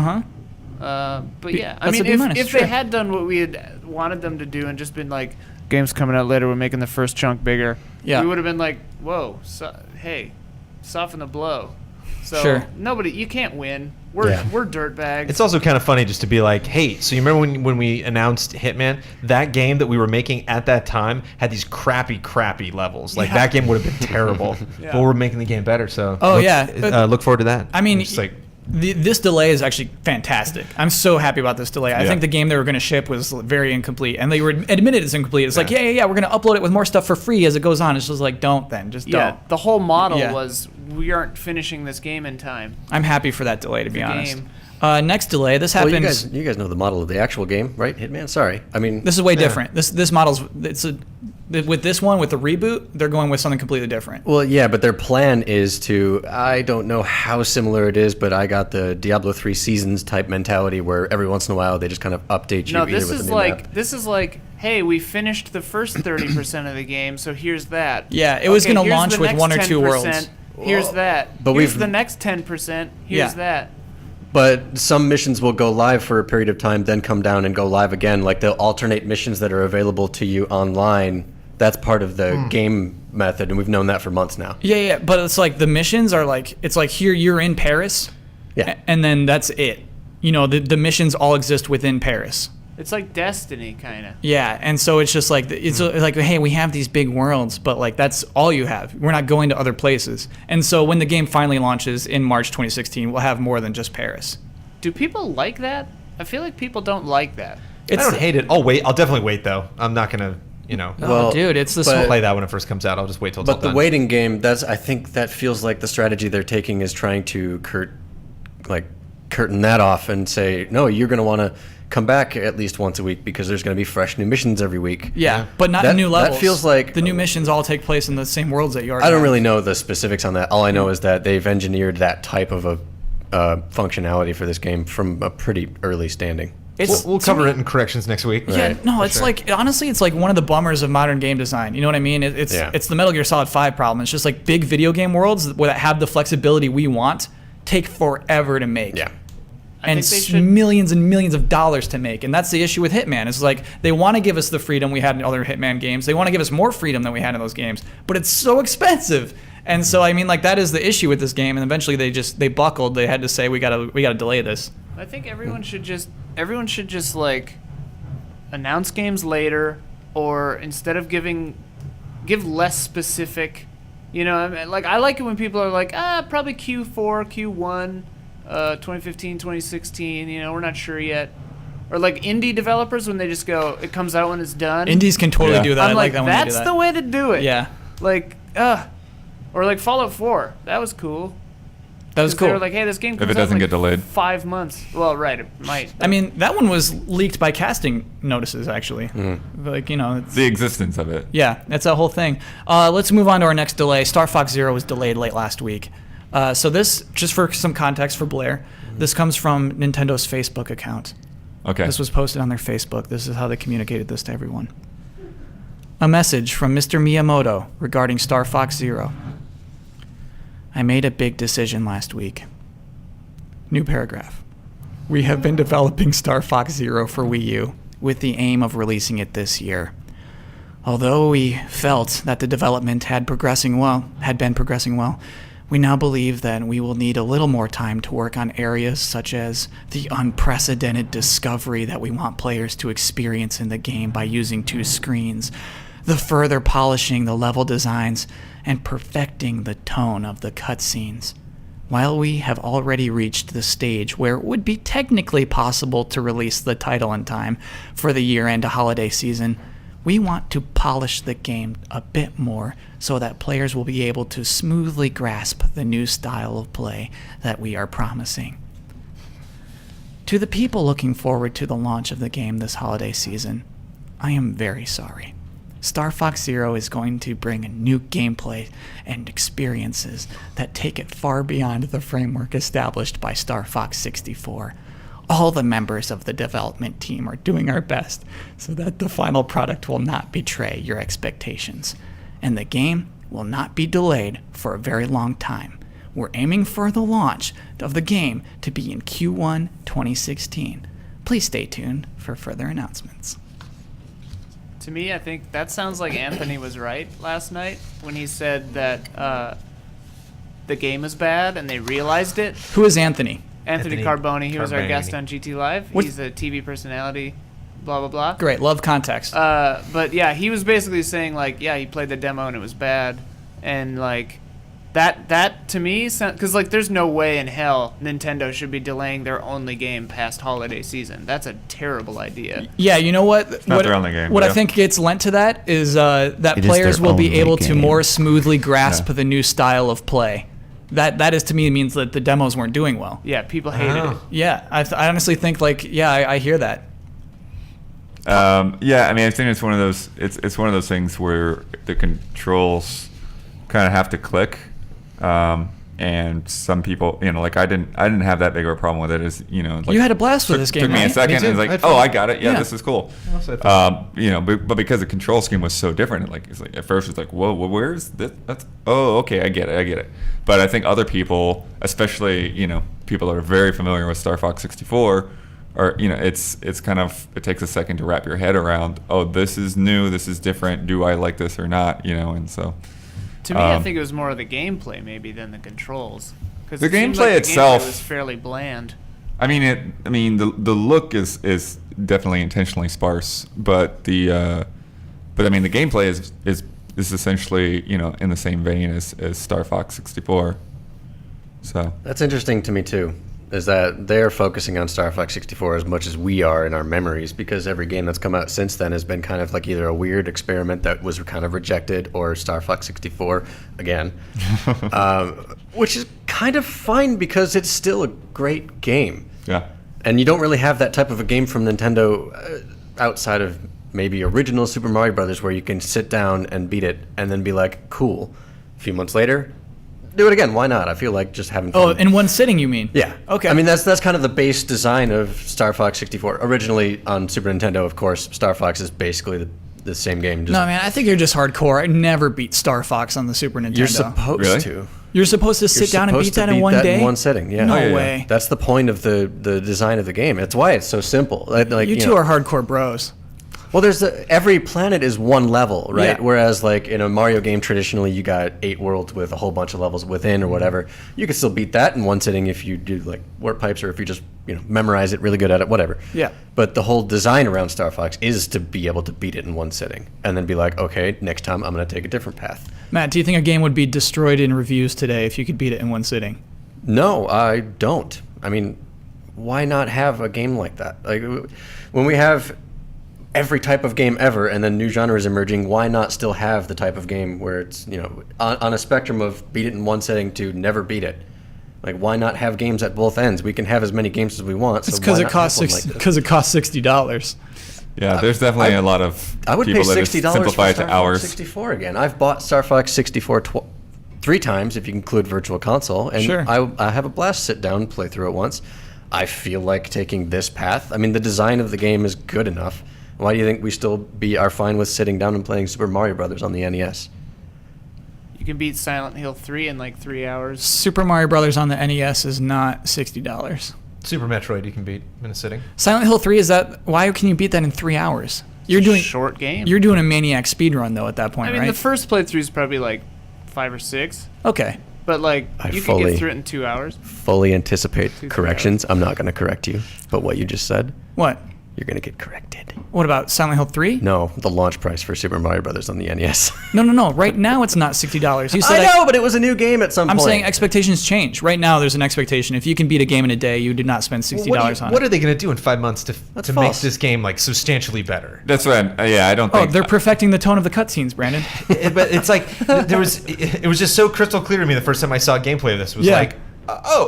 But B- yeah, I that's a mean, B minus, if sure. they had done what we had wanted them to do and just been like, game's coming out later, we're making the first chunk bigger, Yeah. we would have been like, whoa, hey, soften the blow. So Sure. nobody, you can't win. We're Yeah. we're dirtbags. It's also kind of funny just to be like, hey, so you remember when we announced Hitman? That game that we were making at that time had these crappy levels. Like, Yeah. that game would have been terrible. Yeah. But we're making the game better, so Oh, look, yeah. look forward to that. I mean, It's just like, this delay is actually fantastic. I'm so happy about this delay. I Yeah. think the game they were going to ship was very incomplete, and they were admitted it's incomplete. It's like, yeah, we're going to upload it with more stuff for free as it goes on. It's just like, don't then, just yeah, don't. the whole model Yeah. was we aren't finishing this game in time. I'm happy for that delay, to be The honest. game. Next delay, this Well, happens. you guys know the model of the actual game, right? Hitman. Sorry, I mean This is way different. This model's with this one with the reboot, they're going with something completely different. Well, yeah, but their plan is to. I don't know how similar it is, but I got the Diablo 3 Seasons type mentality where every once in a while they just kind of update you. No, either this with a is new like map. this is like, hey, we finished the first 30% of the game, so here's that. Yeah, it was Okay, gonna here's launch the with next one or two 10%, worlds. Here's that. But Here's we've- the next 10%. Here's Yeah. that. But some missions will go live for a period of time, then come down and go live again. Like they'll alternate missions that are available to you online. That's part of the game method, and we've known that for months now. Yeah, but it's like the missions are like, it's like here you're in Paris, Yeah. and then that's it. You know, the missions all exist within Paris. It's like Destiny, kind of. Yeah, and so it's just like it's like, hey, we have these big worlds, but like that's all you have. We're not going to other places. And so when the game finally launches in March 2016, we'll have more than just Paris. Do people like that? I feel like people don't like that. I don't hate it. I'll wait. I'll definitely wait, though. I'm not going to, Oh, dude, it's this. but- play that when it first comes out. I'll just wait till it's all But the done. waiting game, I think that feels like the strategy they're taking is trying to curtain that off and say, no, you're going to want to come back at least once a week because there's going to be fresh new missions every week. Yeah, but not That- new that levels. feels like- the new missions all take place in the same worlds that you already I don't have. really know the specifics on that. All I know is that they've engineered that type of a functionality for this game from a pretty early standing. We'll cover it in corrections next week. Yeah, Right, no, it's like honestly, it's like one of the bummers of modern game design. You know what I mean? It's Yeah. it's the Metal Gear Solid 5 problem. It's just like big video game worlds that have the flexibility we want take forever to make. Yeah. And think they should- millions and millions of dollars to make. And that's the issue with Hitman. It's like they want to give us the freedom we had in other Hitman games. They want to give us more freedom than we had in those games, but it's so expensive. And so I mean, like that is the issue with this game. And eventually they buckled. They had to say we gotta delay this. I think everyone should just like announce games later, or instead of give less specific. You know, I mean, like I like it when people are like, probably Q4, Q1, 2015, 2016. You know, we're not sure yet. Or like indie developers when they just go, it comes out when it's done. Indies can totally Yeah. do that. I'm I like, that when they do that's that. the way to do it. Yeah, Like, or like Fallout 4. That was cool. that was 'Cause cool. They were like, hey, this game comes it out in, doesn't like, get delayed. 5 months. Well, right, it might. I mean, that one was leaked by casting notices, actually. Like, you know, it's, The existence of it. yeah, that's a whole thing. Let's move on to our next delay. Star Fox Zero was delayed late last week. So this, just for some context for Blair, this comes from Nintendo's Facebook account. Okay. This was posted on their Facebook. This is how they communicated this to everyone. A message from Mr. Miyamoto regarding Star Fox Zero. I made a big decision last week. New paragraph. We have been developing Star Fox Zero for Wii U with the aim of releasing it this year. Although we felt that the development had been progressing well, we now believe that we will need a little more time to work on areas such as the unprecedented discovery that we want players to experience in the game by using 2 screens, the further polishing the level designs, and perfecting the tone of the cutscenes. While we have already reached the stage where it would be technically possible to release the title in time for the year-end holiday season, we want to polish the game a bit more so that players will be able to smoothly grasp the new style of play that we are promising. To the people looking forward to the launch of the game this holiday season, I am very sorry. Star Fox Zero is going to bring new gameplay and experiences that take it far beyond the framework established by Star Fox 64. All the members of the development team are doing our best so that the final product will not betray your expectations, and the game will not be delayed for a very long time. We're aiming for the launch of the game to be in Q1 2016. Please stay tuned for further announcements. To me, I think that sounds like Anthony was right last night when he said that the game is bad and they realized it. Who is Anthony? Anthony Anthony Carboni, he was our Carboni. guest on GT Live. What- He's a TV personality, blah, blah, blah. Great, love context. But yeah, he was basically saying like, yeah, he played the demo and it was bad, and like that to me, because like there's no way in hell Nintendo should be delaying their only game past holiday season. That's a terrible idea. Yeah, you know what? not What, their only game, what I yeah. think gets lent to that is that It is players their will be only able to game. more smoothly grasp Yeah. the new style of play. That is to me means that the demos weren't doing well. Yeah, people hated it. Oh. Yeah, I honestly think like I hear that. Yeah, I mean, I think it's one of those. It's one of those things where the controls kind of have to click, and some people, like I didn't have that big of a problem with it. As like, You had a blast with this game, Took me a right? second, Me too. and it's I like, had fun. oh, I got it. Yeah, Yeah. this is cool. Also had But because the control scheme was so different, it's like at first it's like, whoa, where's this? Okay, I get it. But I think other people, especially people that are very familiar with Star Fox 64. Or it's kind of, it takes a second to wrap your head around. Oh, this is new. This is different. Do I like this or not? And so To me, I think it was more of the gameplay maybe than the controls. 'Cause The it seemed gameplay like the itself- gameplay was fairly bland. I mean the look is definitely intentionally sparse, but the gameplay is essentially in the same vein as Star Fox 64. So That's interesting to me too, is that they're focusing on Star Fox 64 as much as we are in our memories, because every game that's come out since then has been kind of like either a weird experiment that was kind of rejected, or Star Fox 64 again, which is kind of fine because it's still a great game. yeah. And you don't really have that type of a game from Nintendo outside of maybe original Super Mario Brothers, where you can sit down and beat it and then be like, cool. A few months later, do it again. Why not? I feel like just having fun. Oh, in one sitting, you mean? Yeah. Okay. I mean, that's kind of the base design of Star Fox 64. Originally on Super Nintendo, of course, Star Fox is basically the same game. Just, No, man, I think you're just hardcore. I never beat Star Fox on the Super Nintendo. you're supposed Really? to. You're supposed to sit You're down and supposed beat to that in one day? in one sitting. Yeah. No Oh, yeah, yeah. way. That's the point of the design of the game. That's why it's so simple. Like You two know, are hardcore bros. Well, every planet is one level, right? Yeah. Whereas, like in a Mario game, traditionally you got 8 worlds with a whole bunch of levels within or whatever. You can still beat that in one sitting if you do like warp pipes, or if you just memorize it really good at it, whatever. Yeah. But the whole design around Star Fox is to be able to beat it in one sitting, and then be like, okay, next time I'm going to take a different path. Matt, do you think a game would be destroyed in reviews today if you could beat it in one sitting? No, I don't. I mean, why not have a game like that? Like when we have every type of game ever, and then new genres emerging, why not still have the type of game where it's on a spectrum of beat it in one setting to never beat it? Like, why not have games at both ends? We can have as many games as we want. It's so because why it not costs have one like this? because it costs $60. Yeah, there's definitely a lot of I would pay people that just $60 simplify for it Star to Fox hours. 64 again. I've bought Star Fox 64 3 times, if you include Virtual Console, and Sure. I have a blast. Sit down, play through it once. I feel like taking this path. I mean, the design of the game is good enough. Why do you think we still are fine with sitting down and playing Super Mario Brothers on the NES? You can beat Silent Hill 3 in like 3 hours. Super Mario Brothers on the NES is not $60. Super Metroid you can beat in a sitting. Silent Hill 3 why can you beat that in 3 hours? You're doing Short game. You're doing a maniac speed run though at that point, I mean, right? the first playthrough is probably like 5 or 6, Okay. but like I you can fully- get through it in 2 hours. Fully anticipate 3 corrections. I'm not going to correct you, but what you just said, What? you're going to get corrected. What about Silent Hill 3? No, the launch price for Super Mario Brothers on the NES. No. Right now it's not $60. You said I know, but it was a new game at some I'm point. saying expectations change. Right now there's an expectation. If you can beat a game in a day, you did not spend $60 on What it. are they going to do in 5 months to make false. this game like substantially better? That's what I don't Oh, think. they're perfecting the tone of the cutscenes, Brandon. But it's like it was just so crystal clear to me the first time I saw gameplay of this. It was Yeah. like,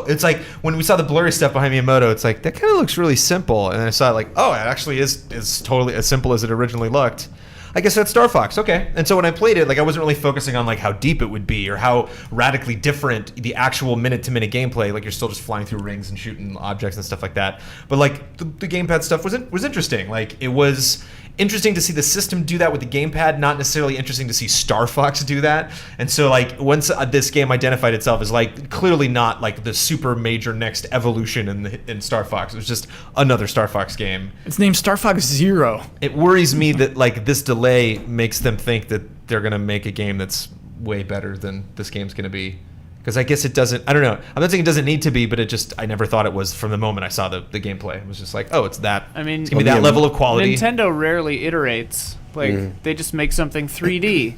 it's like when we saw the blurry stuff behind Miyamoto, it's like that kind of looks really simple, and then I saw it like, oh, it actually is totally as simple as it originally looked. I guess that's Star Fox, okay. And so when I played it, like I wasn't really focusing on like how deep it would be or how radically different the actual minute-to-minute gameplay. Like you're still just flying through rings and shooting objects and stuff like that. But like the gamepad stuff was interesting. Like it was interesting to see the system do that with the gamepad, not necessarily interesting to see Star Fox do that. And so like once this game identified itself as like clearly not like the super major next evolution in Star Fox, it was just another Star Fox game. It's named Star Fox Zero. It worries me that like this delay makes them think that they're gonna make a game that's way better than this game's gonna be, Because I guess it doesn't. I don't know. I'm not saying it doesn't need to be, but I never thought it was from the moment I saw the gameplay. It was just like, oh, it's that. I mean, it's gonna be that level of quality. Nintendo rarely iterates. Like they just make something 3D.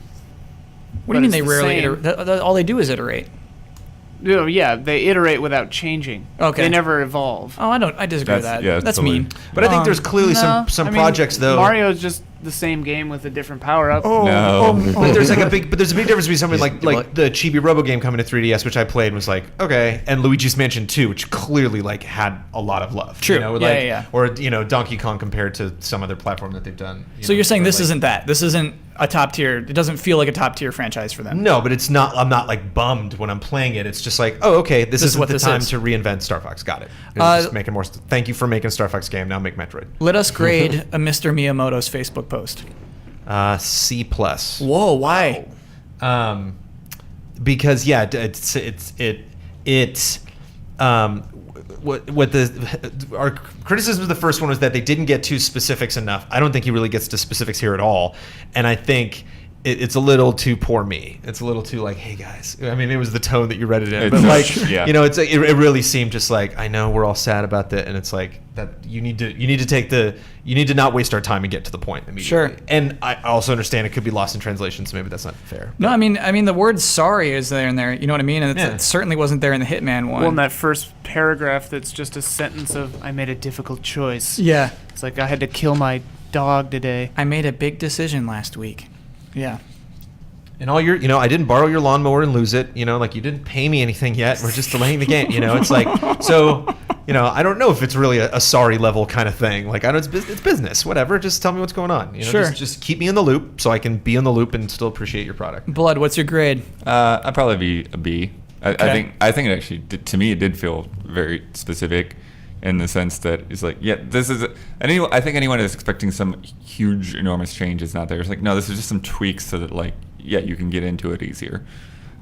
What do you mean But they it's the rarely same. iterate? All they do is iterate. Yeah, they iterate without changing. Okay. They never evolve. Oh, I disagree with That's- that. yeah, That's totally. mean. But I think there's clearly No, some I mean, projects though. Mario's just the same game with a different power up. No. But there's like a big difference between something like the Chibi Robo game coming to 3DS, which I played and was like, okay, and Luigi's Mansion 2, which clearly like had a lot of love. True. You know, Yeah, like, yeah. Or Donkey Kong compared to some other platform that they've done. So you're saying or, this like- isn't that? This isn't a top tier. It doesn't feel like a top tier franchise for them. No, but it's not. I'm not like bummed when I'm playing it. It's just like, oh, okay, this is isn't what the this time is. to reinvent Star Fox. Got it. Just making more. Thank you for making Star Fox game. Now make Metroid. Let us grade a Mr. Miyamoto's Facebook post. C plus. Whoa, why? Because yeah, what our criticism of the first one was that they didn't get to specifics enough. I don't think he really gets to specifics here at all, and I think it's a little too poor me. It's a little too like, hey guys. I mean, it was the tone that you read it in, but like, Yeah. it really seemed just like, I know we're all sad about that, and it's like that you need to not waste our time and get to the point immediately. Sure. And I also understand it could be lost in translation, so maybe that's not fair. No, I mean the word sorry is there in there. You know what I mean? And Yeah. it certainly wasn't there in the Hitman one. Well, in that first paragraph, that's just a sentence of "I made a difficult choice." yeah. It's like I had to kill my dog today. I made a big decision last week. Yeah. And all your, I didn't borrow your lawnmower and lose it. Like you didn't pay me anything yet. We're just delaying the game. It's like, so, I don't know if it's really a sorry level kind of thing. Like, I know it's business, whatever. Just tell me what's going on. Sure. Just keep me in the loop so I can be in the loop and still appreciate your product. Blood, what's your grade? I'd probably be a B. Okay. I think it actually to me it did feel very specific, in the sense that it's like, yeah, this is. I think anyone is expecting some huge, enormous change is not there. It's like, no, this is just some tweaks so that like, yeah, you can get into it easier.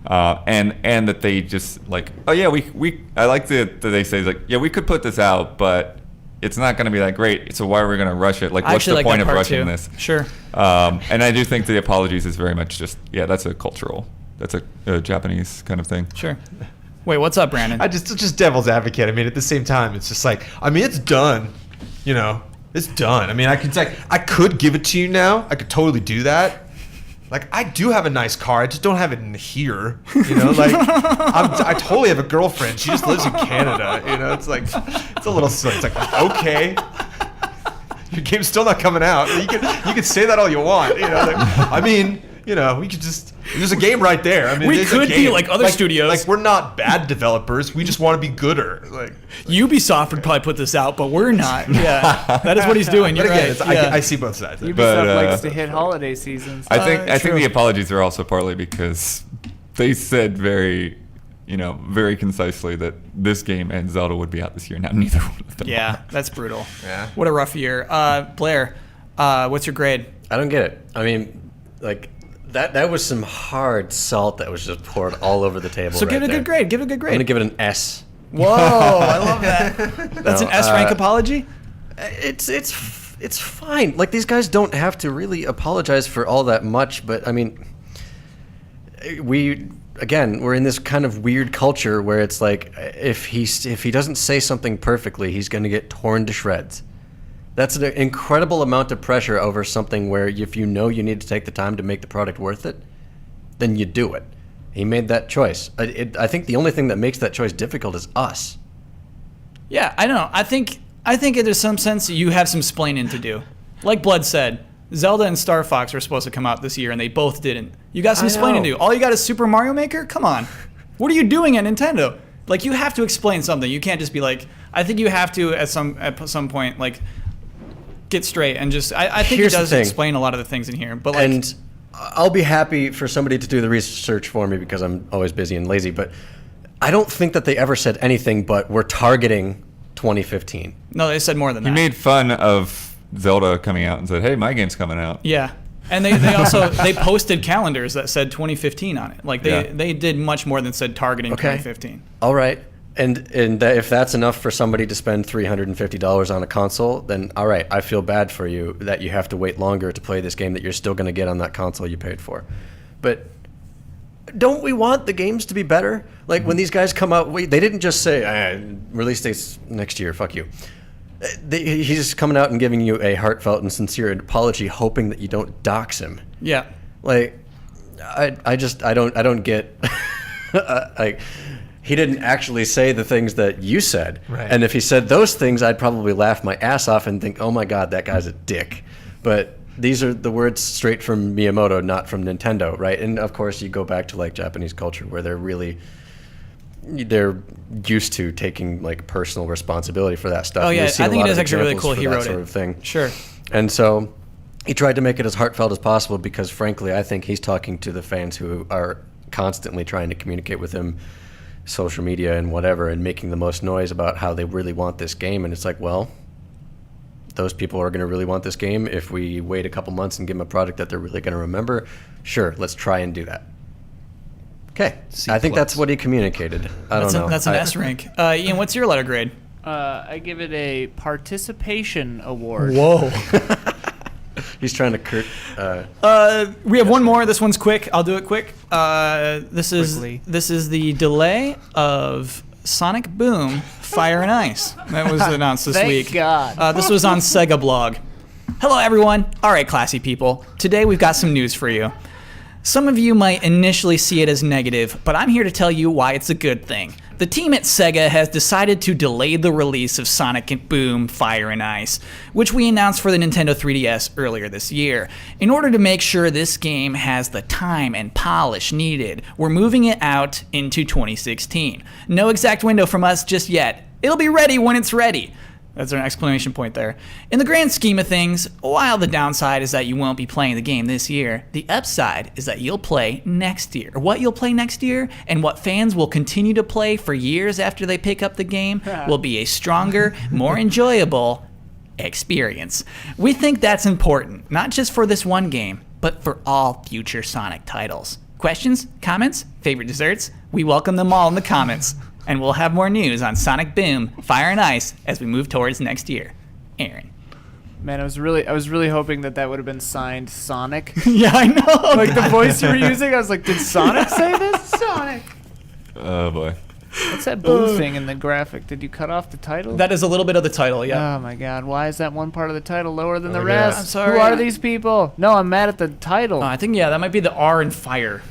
And that they just like, oh yeah, we I like that they say like, yeah, we could put this out, but it's not going to be that great. So why are we going to rush it? Like, I what's the actually like point that of part rushing too. this? Sure. And I do think the apologies is very much just, yeah, that's a Japanese kind of thing. Sure. Wait, what's up, Brandon? It's just devil's advocate. I mean, at the same time, it's just like, it's done. It's done. I mean, I could give it to you now. I could totally do that. Like, I do have a nice car. I just don't have it in here. Like, I totally have a girlfriend. She just lives in Canada. It's like, it's a little silly. It's like, okay. Your game's still not coming out. You can say that all you want. We could just. There's a game right there. I mean, We there's a could be game. like other studios. Like, we're not bad developers. We just want to be gooder. Like, Ubisoft would probably put this out, but we're not. Yeah, that is what he's doing. You're but again, right. Yeah. I see both sides. Ubisoft But, likes to hit holiday seasons. I think true. the apologies are also partly because they said very concisely that this game and Zelda would be out this year. Now neither one of them. Yeah, that's brutal. Yeah. What a rough year. Blair, what's your grade? I don't get it. I mean, like that was some hard salt that was just poured all over the table. So right give it a there. good grade. Give it a good I'm grade. gonna give it an S. Whoa, I love that. That's an No, S rank apology? It's fine. Like, these guys don't have to really apologize for all that much, but I mean, we're in this kind of weird culture where it's like, if he doesn't say something perfectly, he's going to get torn to shreds. That's an incredible amount of pressure over something where if you know you need to take the time to make the product worth it, then you do it. He made that choice. I think the only thing that makes that choice difficult is us. Yeah, I don't know. I think there's some sense you have some splaining to do. Like Blood said, Zelda and Star Fox were supposed to come out this year, and they both didn't. You got some I splaining to know. do. All you got is Super Mario Maker? Come on. What are you doing at Nintendo? Like, you have to explain something. You can't just be like, I think you have to at some point, like, get straight and just, I think Here's he the does thing. explain a lot of the things in here. But, like, And I'll be happy for somebody to do the research for me because I'm always busy and lazy, but I don't think that they ever said anything but we're targeting 2015. no, they said more than He that. made fun of Zelda coming out and said, "Hey, my game's coming out." Yeah. And they also they posted calendars that said 2015 on it. Like they did much more than said targeting Okay. 2015. All right. And that if that's enough for somebody to spend $350 on a console, then all right, I feel bad for you that you have to wait longer to play this game that you're still going to get on that console you paid for. But don't we want the games to be better? Like when these guys come out, they didn't just say release dates next year. Fuck you. He's coming out and giving you a heartfelt and sincere apology, hoping that you don't dox him. Yeah. Like, I don't get. Like, he didn't actually say the things that you said, Right. and if he said those things, I'd probably laugh my ass off and think, "Oh my God, that guy's a dick." But these are the words straight from Miyamoto, not from Nintendo, right? And of course, you go back to like Japanese culture, where they're used to taking like personal responsibility for that stuff. Oh And yeah, we've I seen a think lot it of is actually really examples cool he for that wrote sort it. of thing. Sure. And so he tried to make it as heartfelt as possible because, frankly, I think he's talking to the fans who are constantly trying to communicate with him, social media and whatever, and making the most noise about how they really want this game. And it's like, well, those people are going to really want this game. If we wait a couple months and give them a product that they're really going to remember, sure, let's try and do that. Okay. I think that's what he communicated. I don't know. That's an S rank. Ian, what's your letter grade? I give it a participation award. Whoa. He's trying to We have one more. This one's quick. I'll do it quick. This Quickly. is the delay of Sonic Boom Fire and Ice that was announced this Thank week. God. This was on Sega Blog. Hello, everyone. All right, classy people. Today we've got some news for you. Some of you might initially see it as negative, but I'm here to tell you why it's a good thing. The team at Sega has decided to delay the release of Sonic Boom Fire and Ice, which we announced for the Nintendo 3DS earlier this year. In order to make sure this game has the time and polish needed, we're moving it out into 2016. No exact window from us just yet. It'll be ready when it's ready. That's an exclamation point there. In the grand scheme of things, while the downside is that you won't be playing the game this year, the upside is that you'll play next year. What you'll play next year and what fans will continue to play for years after they pick up the game will be a stronger, more enjoyable experience. We think that's important, not just for this one game, but for all future Sonic titles. Questions? Comments? Favorite desserts? We welcome them all in the comments. And we'll have more news on Sonic Boom, Fire and Ice as we move towards next year. Aaron. Man, I was really hoping that would have been signed Sonic. Yeah, I know. Like the voice you were using, I was like, did Sonic say this? Sonic. Oh boy. What's that blue thing in the graphic? Did you cut off the title? That is a little bit of the title, yeah. Oh my God! Why is that one part of the title lower than the my God. rest? I'm sorry. Who are these people? No, I'm mad at the title. I think, yeah, that might be the R in Fire.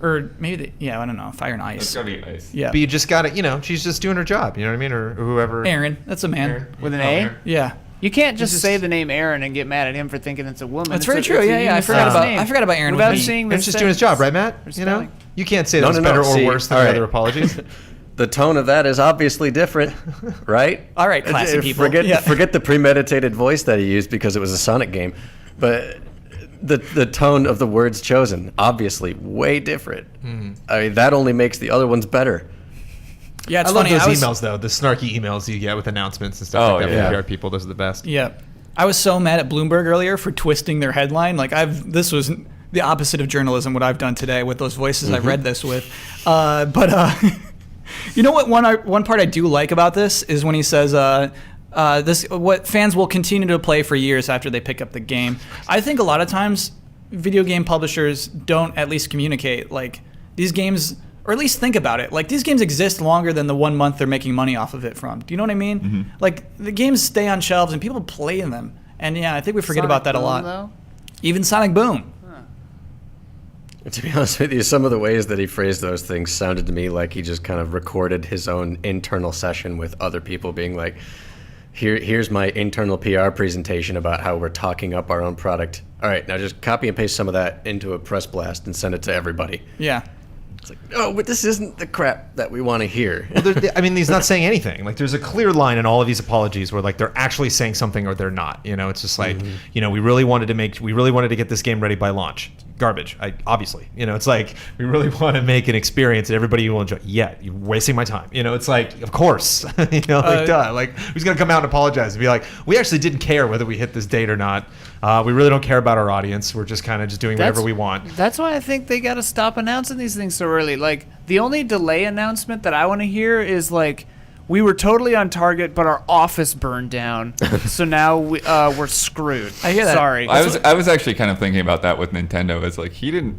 Or maybe, I don't know, Fire and It's Ice. gotta be ice. Yeah. But you just got to, she's just doing her job. You know what I mean? Or whoever. Aaron, that's a man. Aaron. With an Oh, A? Aaron. Yeah. You can't just just- say the name Aaron and get mad at him for thinking it's a woman. That's It's very a- true. it's a Yeah, I forgot unisex about name. I forgot about Aaron. Without with me. seeing the Aaron's just doing his job, right, Matt? You know? spelling. You can't say No, that's no, no. better or See, worse than all the right. other apologies. The tone of that is obviously different, right? All right, classy people. Forget Yeah. forget the premeditated voice that he used because it was a Sonic game, but the tone of the words chosen obviously way different. I mean, that only makes the other ones better. Yeah, it's I love funny. those emails, though. The snarky emails you get with announcements and stuff Oh, like that yeah. from PR people. Those are the best. Yeah. I was so mad at Bloomberg earlier for twisting their headline. Like this was the opposite of journalism, what I've done today with those voices I read this with. You know what? One part I do like about this is when he says, what fans will continue to play for years after they pick up the game. I think a lot of times video game publishers don't at least communicate like these games, or at least think about it. Like these games exist longer than the 1 month they're making money off of it from. Do you know what I mean? Mm-hmm. Like the games stay on shelves and people play them. And yeah, I think we forget Sonic about that a Boom, lot. though? Even Sonic Boom. To be honest with you, some of the ways that he phrased those things sounded to me like he just kind of recorded his own internal session with other people being like, here's my internal PR presentation about how we're talking up our own product. All right, now just copy and paste some of that into a press blast and send it to everybody. Yeah. It's like, no, but this isn't the crap that we want to hear. Well, I mean, he's not saying anything. Like, there's a clear line in all of these apologies where, like, they're actually saying something or they're not. You know, it's just like, we really wanted to get this game ready by launch. Garbage, obviously. You know, it's like, we really want to make an experience that everybody will enjoy. Yeah, you're wasting my time. You know, it's like, of course. Duh. Like, who's going to come out and apologize and be like, we actually didn't care whether we hit this date or not. We really don't care about our audience. We're just kind of just doing whatever we want. That's why I think they got to stop announcing these things so early. Like, the only delay announcement that I want to hear is like, we were totally on target, but our office burned down, so now we're screwed. I hear that. Sorry. I was actually kind of thinking about that with Nintendo. It's like he didn't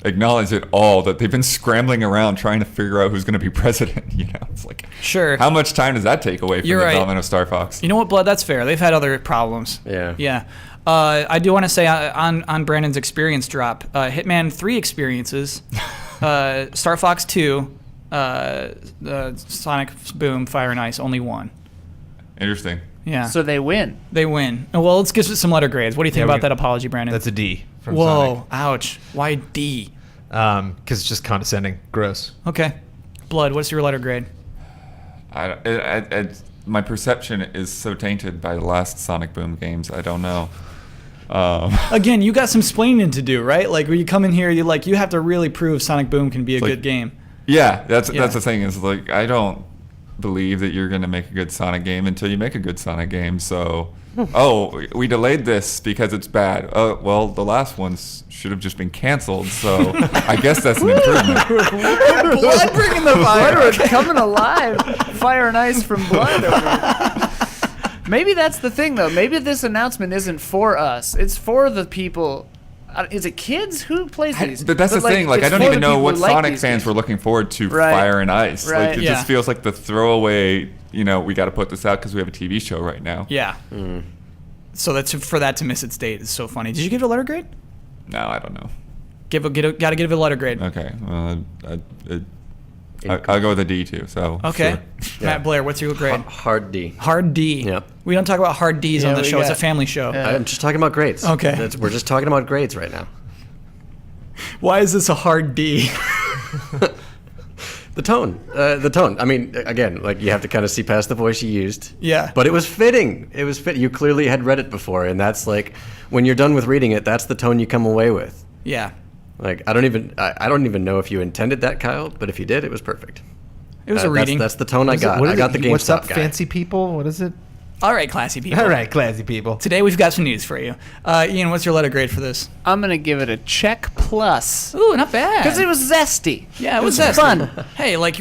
acknowledge at all that they've been scrambling around trying to figure out who's going to be president. It's like, Sure. how much time does that take away from You're the right. development of Star Fox? You know what, Blood? That's fair. They've had other problems. Yeah. Yeah. I do want to say on Brandon's experience drop, Hitman 3 experiences, Star Fox 2, Sonic Boom, Fire and Ice, only one. Interesting. Yeah. So they win. They win. Well, let's give some letter grades. What do you think Yeah, about that apology, Brandon? That's a D from Whoa. Ouch. Why D? Sonic. Because it's just condescending. Gross. Okay. Blood, what's your letter grade? My perception is so tainted by the last Sonic Boom games. I don't know. Again, you got some splaining to do, right? Like when you come in here, you have to really prove Sonic Boom can be a Like- good game. Yeah, that's Yeah. the thing. Is like, I don't believe that you're going to make a good Sonic game until you make a good Sonic game. So, we delayed this because it's bad. Oh, well, the last ones should have just been canceled. So I guess that's an improvement. Blood bringing the fire. Blood coming alive. Fire and Ice from Blood over here. Maybe that's the thing, though. Maybe this announcement isn't for us. It's for the people. Is it kids? Who plays these? But that's the thing. Like, it's I don't for even the know people what who like Sonic these fans games. were looking forward to for Right. Fire and Ice. Right. Like, it Yeah. just feels like the throwaway. We got to put this out because we have a TV show right now. Yeah. So that's for that to miss its date is so funny. Did you give it a letter grade? No, I don't know. Gotta give it a letter grade. Okay. Well, I'll go with a D too. So Okay. sure. Matt Blair, what's your grade? Hard D. Hard D. Yep. We don't talk about hard Ds on Yeah, the we show. It's a got- family show. I'm just talking about grades. Okay. We're just talking about grades right now. Why is this a hard D? The tone. I mean, again, like you have to kind of see past the voice you used. Yeah. But it was fitting. It was fit. You clearly had read it before, and that's like when you're done with reading it, that's the tone you come away with. Yeah. Like I don't even know if you intended that, Kyle, but if you did, it was perfect. It was a reading. That's the tone I got. I got the GameStop What's up, guy. fancy people? What is it? All right, classy people. All right, classy people. Today we've got some news for you. Ian, what's your letter grade for this? I'm gonna give it a check plus Ooh, not bad. because it was zesty. Yeah, it was fun. Hey, like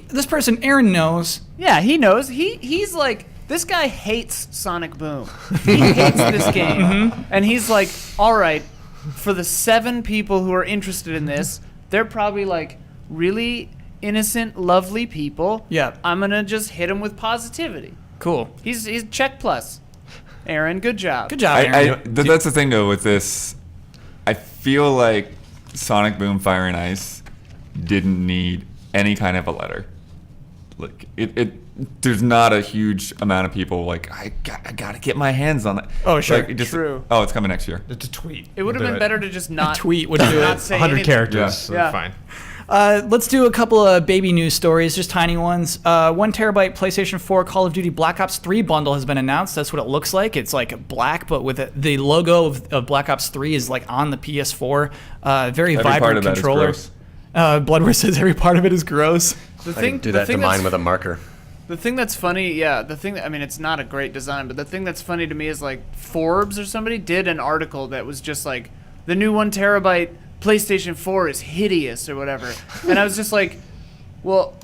this person, Aaron knows. Yeah, he knows. He's like, this guy hates Sonic Boom. He hates this game, and he's like, all right, for the 7 people who are interested in this, they're probably like really innocent, lovely people. Yeah. I'm gonna just hit him with positivity. Cool. He's check plus. Aaron, good job. Good job, Aaron. That's the thing though with this. I feel like Sonic Boom Fire and Ice didn't need any kind of a letter. Like there's not a huge amount of people like I gotta get my hands on it. Oh, sure. Like, True. Oh, it's coming next year. It's a tweet. It would have Do been better to just not tweet would do not it. say 100 anything. characters. Yeah. So Yeah. fine. Let's do a couple of baby news stories, just tiny ones. 1 terabyte PlayStation 4 Call of Duty Black Ops 3 bundle has been announced. That's what it looks like. It's like black, but with the logo of Black Ops 3 is like on the PS4. Very Every vibrant part of that is controller. gross. Bloodware says every part of it is gross. The I thing, can do the that to thing mine that's- with a marker. The thing that's funny, yeah, I mean, it's not a great design, but the thing that's funny to me is like Forbes or somebody did an article that was just like, the new 1 terabyte PlayStation 4 is hideous or whatever. And I was just like, well,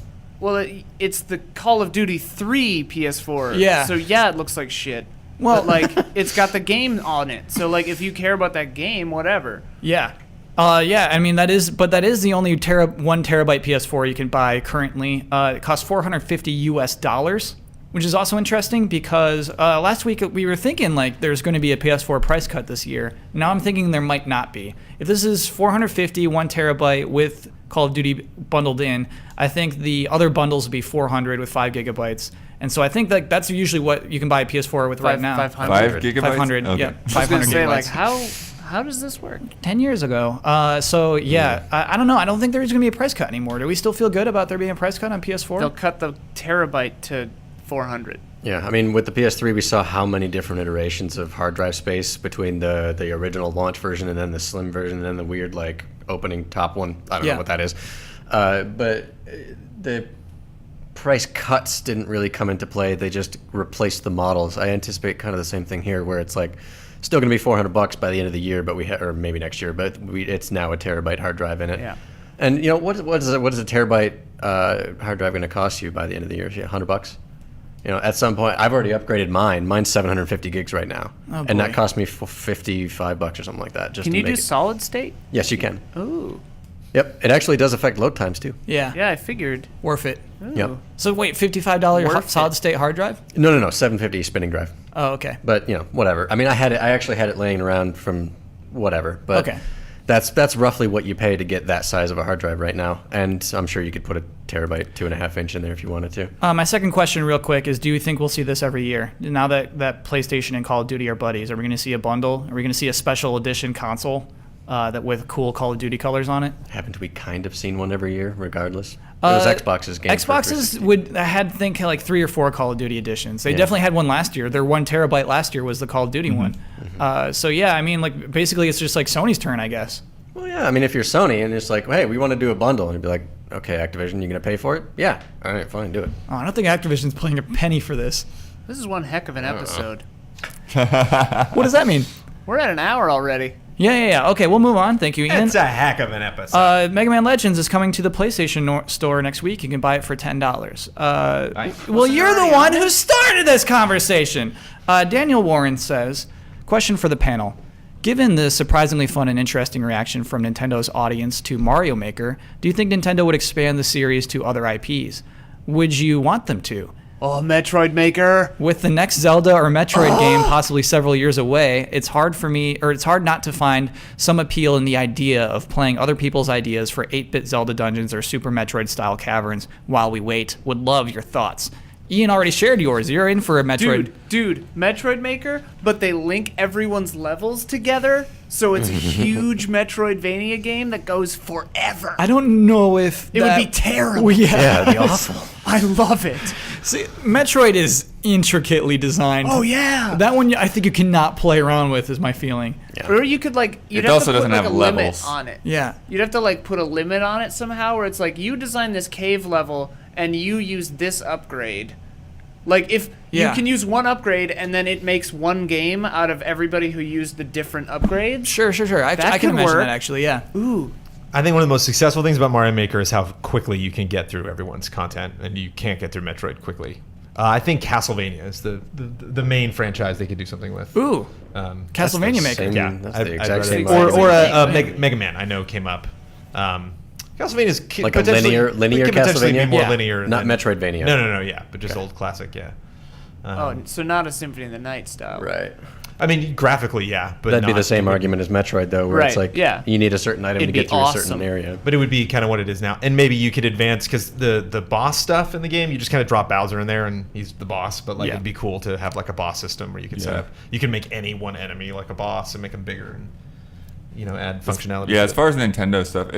it's the Call of Duty 3 PS4. Yeah. So yeah, it looks like shit. Well- But like, it's got the game on it. So like, if you care about that game, whatever. Yeah. Yeah, I mean that is the only 1 terabyte PS4 you can buy currently. It costs $450, which is also interesting because last week we were thinking like there's going to be a PS4 price cut this year. Now I'm thinking there might not be. If this is $450 1 terabyte with Call of Duty bundled in, I think the other bundles would be $400 with 5 gigabytes. And so I think that that's usually what you can buy a PS4 with right now. 500. 5 gigabytes. 500, Okay. yeah. I was 500 gonna say like, gigabytes. how does this work? 10 years ago. So yeah, I don't know. I don't think there's going to be a price cut anymore. Do we still feel good about there being a price cut on PS4? They'll cut the terabyte to 400. Yeah, I mean, with the PS3, we saw how many different iterations of hard drive space between the original launch version and then the slim version and then the weird like opening top one. I don't Yeah. know what that is, but the price cuts didn't really come into play. They just replaced the models. I anticipate kind of the same thing here, where it's like still going to be $400 by the end of the year, but or maybe next year, but it's now a terabyte hard drive in it. Yeah. And you know what is a terabyte hard drive going to cost you by the end of the year? $100. You know, at some point, I've already upgraded mine. Mine's 750 gigs right now, Oh, and boy. that cost me $55 or something like that. Just Can to you make do it. solid state? Yes, you can. Ooh. Yep, it actually does affect load times too. Yeah. Yeah, I figured. Worth it. Ooh. Yep. So wait, $55 Worth it. solid state hard drive? No, 750 spinning drive. Oh, okay. But whatever. I mean, I actually had it laying around from whatever. But Okay. that's roughly what you pay to get that size of a hard drive right now. And I'm sure you could put a terabyte, 2.5 inch in there if you wanted to. My second question, real quick, is: do you think we'll see this every year? Now that PlayStation and Call of Duty are buddies, are we going to see a bundle? Are we going to see a special edition console that with cool Call of Duty colors on it? Haven't we kind of seen one every year, regardless? It was Xbox's game. for Xboxes 360. had think like 3 or 4 Call of Duty editions. They definitely had one last year. Their 1 terabyte last year was the Call of Duty one. So yeah, I mean, like basically it's just like Sony's turn, I guess. Well, yeah. I mean, if you're Sony and it's like, hey, we want to do a bundle, and you'd be like, okay, Activision, you gonna pay for it? Yeah. All right, fine, do it. Oh, I don't think Activision's paying a penny for this. This is one heck of an episode. What does that mean? We're at an hour already. Yeah. Okay, we'll move on. Thank you, Ian. It's a heck of an episode. Mega Man Legends is coming to the PlayStation store next week. You can buy it for $10. Well, you're the one who started this conversation. Daniel Warren says, question for the panel. Given the surprisingly fun and interesting reaction from Nintendo's audience to Mario Maker, do you think Nintendo would expand the series to other IPs? Would you want them to? Oh, Metroid Maker. With the next Zelda or Metroid game possibly several years away, it's hard not to find some appeal in the idea of playing other people's ideas for 8-bit Zelda dungeons or Super Metroid style caverns while we wait. Would love your thoughts. Ian already shared yours. You're in for a Metroid. Dude, Metroid Maker, but they link everyone's levels together, so it's a huge Metroidvania game that goes forever. I don't know if It would be terrible. Well, Yeah, it'd be awful. I love it. See, Metroid is intricately designed. Oh, yeah. That one I think you cannot play around with, is my feeling. Or you could you'd It have also to put doesn't like have a levels. limit on it. Yeah. You'd have to put a limit on it somehow, where it's like you design this cave level and you use this upgrade. Like if Yeah. you can use one upgrade and then it makes one game out of everybody who used the different upgrades. Sure. I That can could imagine work. that actually, yeah. Ooh. I think one of the most successful things about Mario Maker is how quickly you can get through everyone's content, and you can't get through Metroid quickly. I think Castlevania is the main franchise they could do something with. Ooh. Castlevania Castlevania Maker. Yeah, That's the exact rather- same Or argument. Mega Man. I know came up. Castlevania's Like a linear could potentially be Castlevania? more Yeah. linear. Not than- Metroidvania. No. Yeah, but just old classic. Yeah. So not a Symphony of the Night style. Right. I mean, graphically, yeah, but That'd be not- the same argument as Metroid, though, where it's Right, like yeah. you need a certain item It'd to be get through a certain awesome. area. But it would be kind of what it is now, and maybe you could advance because the boss stuff in the game, you just kind of drop Bowser in there and he's the boss. But Yeah. it'd be cool to have a boss system where you could set Yeah. up. You can make any one enemy like a boss and make them bigger and add functionality. Yeah, to as it. far as Nintendo stuff,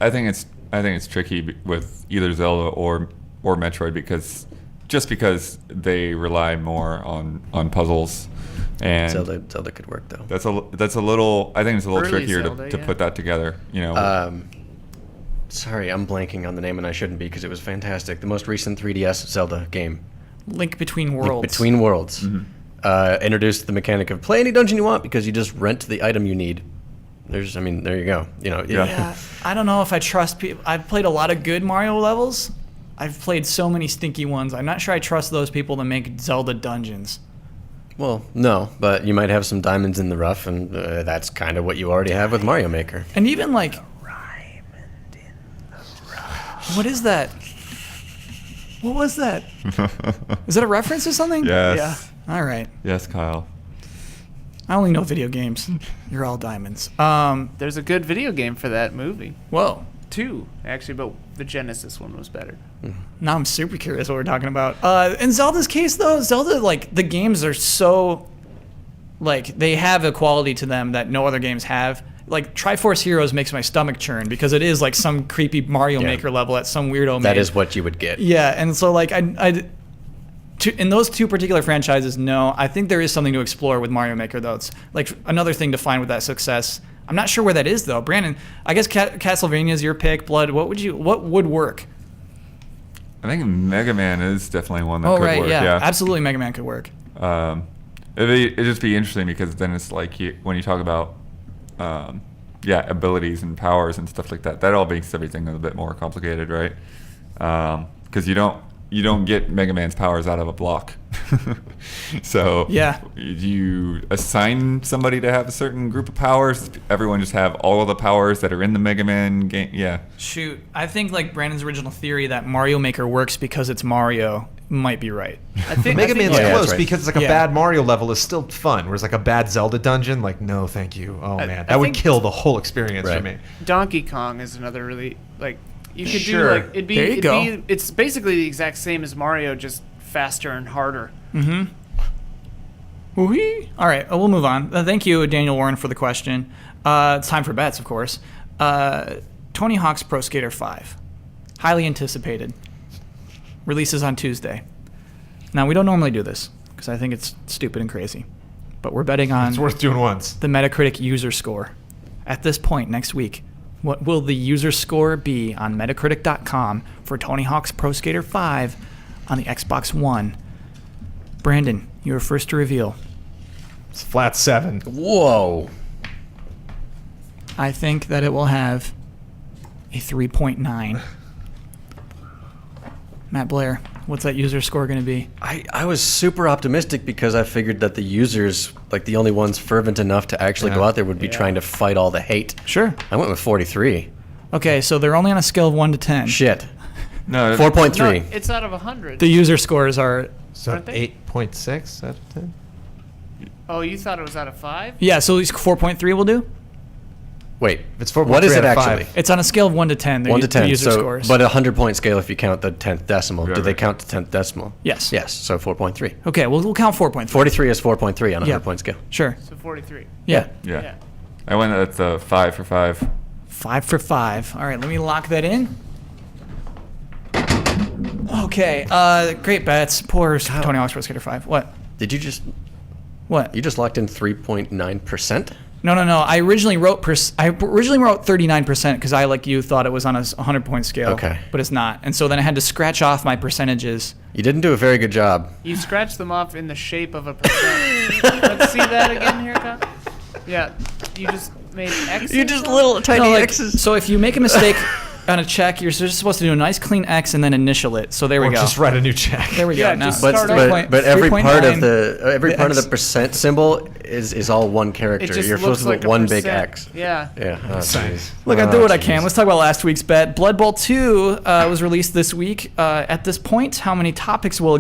I think it's tricky with either Zelda or Metroid because they rely more on puzzles, and Zelda could work though. that's a little. I think it's a little Early trickier Zelda, to yeah. put that together. Sorry, I'm blanking on the name, and I shouldn't be because it was fantastic. The most recent 3DS Zelda game, Link Between Link Worlds. Between Worlds, introduced the mechanic of play any dungeon you want because you just rent the item you need. There you go. Yeah. I don't know if I trust people. I've played a lot of good Mario levels. I've played so many stinky ones. I'm not sure I trust those people to make Zelda dungeons. Well, no, but you might have some diamonds in the rough, and that's kind of what you already have with Mario Maker. And even what is that? What was that? Is that a reference to something? yes, All right. yes, Kyle. I only know video games. You're all diamonds. There's a good video game for that movie. Whoa. 2, actually, but the Genesis one was better. Now I'm super curious what we're talking about. In Zelda's case, though, Zelda, the games are so, they have a quality to them that no other games have. Triforce Heroes makes my stomach churn because it is some creepy Mario Maker level at some weirdo That made. is what you would get. Yeah, and so, in those two particular franchises, no. I think there is something to explore with Mario Maker, though. It's another thing to find with that success. I'm not sure where that is, though. Brandon, I guess Castlevania is your pick. Blood, what would work? I think Mega Man is definitely one that Oh, could right, work. yeah. Absolutely, Mega Man could work. It'd just be interesting because then it's when you talk about abilities and powers and stuff like that all makes everything a bit more complicated, right? Because you don't get Mega Man's powers out of a block. So Yeah. do you assign somebody to have a certain group of powers? Everyone just have all of the powers that are in the Mega Man game? Yeah. Shoot, I think like Brandon's original theory that Mario Maker works because it's Mario might be right. I think Mega I think, Man's yeah, close that's right. because like a Yeah. bad Mario level is still fun, whereas like a bad Zelda dungeon, like no, thank you. Oh man, that I would think- kill the whole experience for Right. me. Donkey Kong is another really like you could Sure. do like it'd be, There you it'd go. be it's basically the exact same as Mario, just faster and harder. Woo-wee. All right, we'll move on. Thank you, Daniel Warren, for the question. It's time for bets, of course. Tony Hawk's Pro Skater 5, highly anticipated, releases on Tuesday. Now, we don't normally do this because I think it's stupid and crazy, but we're betting on It's worth doing once. the Metacritic user score. At this point next week, what will the user score be on Metacritic.com for Tony Hawk's Pro Skater 5 on the Xbox One? Brandon, you are first to reveal. It's flat 7. Whoa. I think that it will have a 3.9. Matt Blair, what's that user score going to be? I was super optimistic because I figured that the users, like the only ones fervent enough to actually go out there, would be trying to fight all the hate. Sure. I went with 43. Okay, so they're only on a scale of 1 to 10. Shit. No, 4.3. No, it's out of 100. The user scores are, So Aren't they? 8.6 out of 10. Oh, you thought it was out of 5? yeah, so 4.3 will do? Wait, It's 4.3 what is it out of actually? 5. It's on a scale of 1 to 10. The 1 to the 10. user So, scores. but a 100-point scale if you count the 10th decimal. Right, Do they right. count the 10th decimal? Yes. Yes, so 4.3. Okay, we'll count 4.3. 43 is 4.3 on a Yeah. 100-point scale. Sure. So 43. Yeah. Yeah. Yeah. I went at the 5 for 5. 5 for 5. All right, let me lock that in. Okay, great bets. Poor Tony Hawk's Pro Skater 5. What? Did you just What? locked in 3.9%? No. I originally wrote 39% because I, like you, thought it was on a 100-point scale. Okay. But it's not, and so then I had to scratch off my percentages. You didn't do a very good job. You scratched them off in the shape of a percent. Let's see that again here, Kyle. Yeah. You just made X. tiny No, like, so if you make a mistake on a check, you're just supposed to do a nice clean X and then initial it. So there we Or go. just write a new check. There we Yeah, go. Now, just But, start but every part of 3.9, the X. percent symbol is all one character. It just You're looks supposed to like put a one big percent. X. Yeah. Yeah. Oh, jeez. Look, I'll Oh, do what I jeez. can. Let's talk about last week's bet. Blood Bowl 2 was released this week. At this point, how many topics will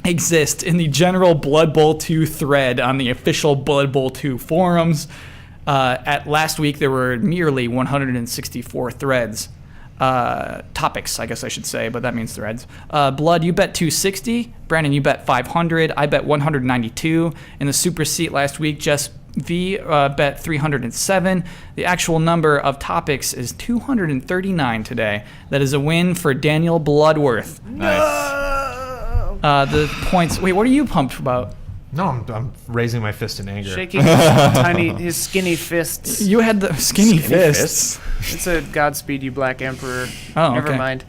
exist in the general Blood Bowl 2 thread on the official Blood Bowl 2 forums? At last week, there were merely 164 threads. Topics, I guess I should say, but that means threads. Blood, you bet 260. Brandon, you bet 500. I bet 192. In the super seat last week, Jess V bet 307. The actual number of topics is 239 today. That is a win for Daniel Bloodworth. Nice. The points. Wait, what are you pumped about? No, I'm raising my fist in anger. Shaking his skinny fists. You had the skinny fists. fists? It's a Godspeed, you Black Emperor. Oh, Never okay. mind.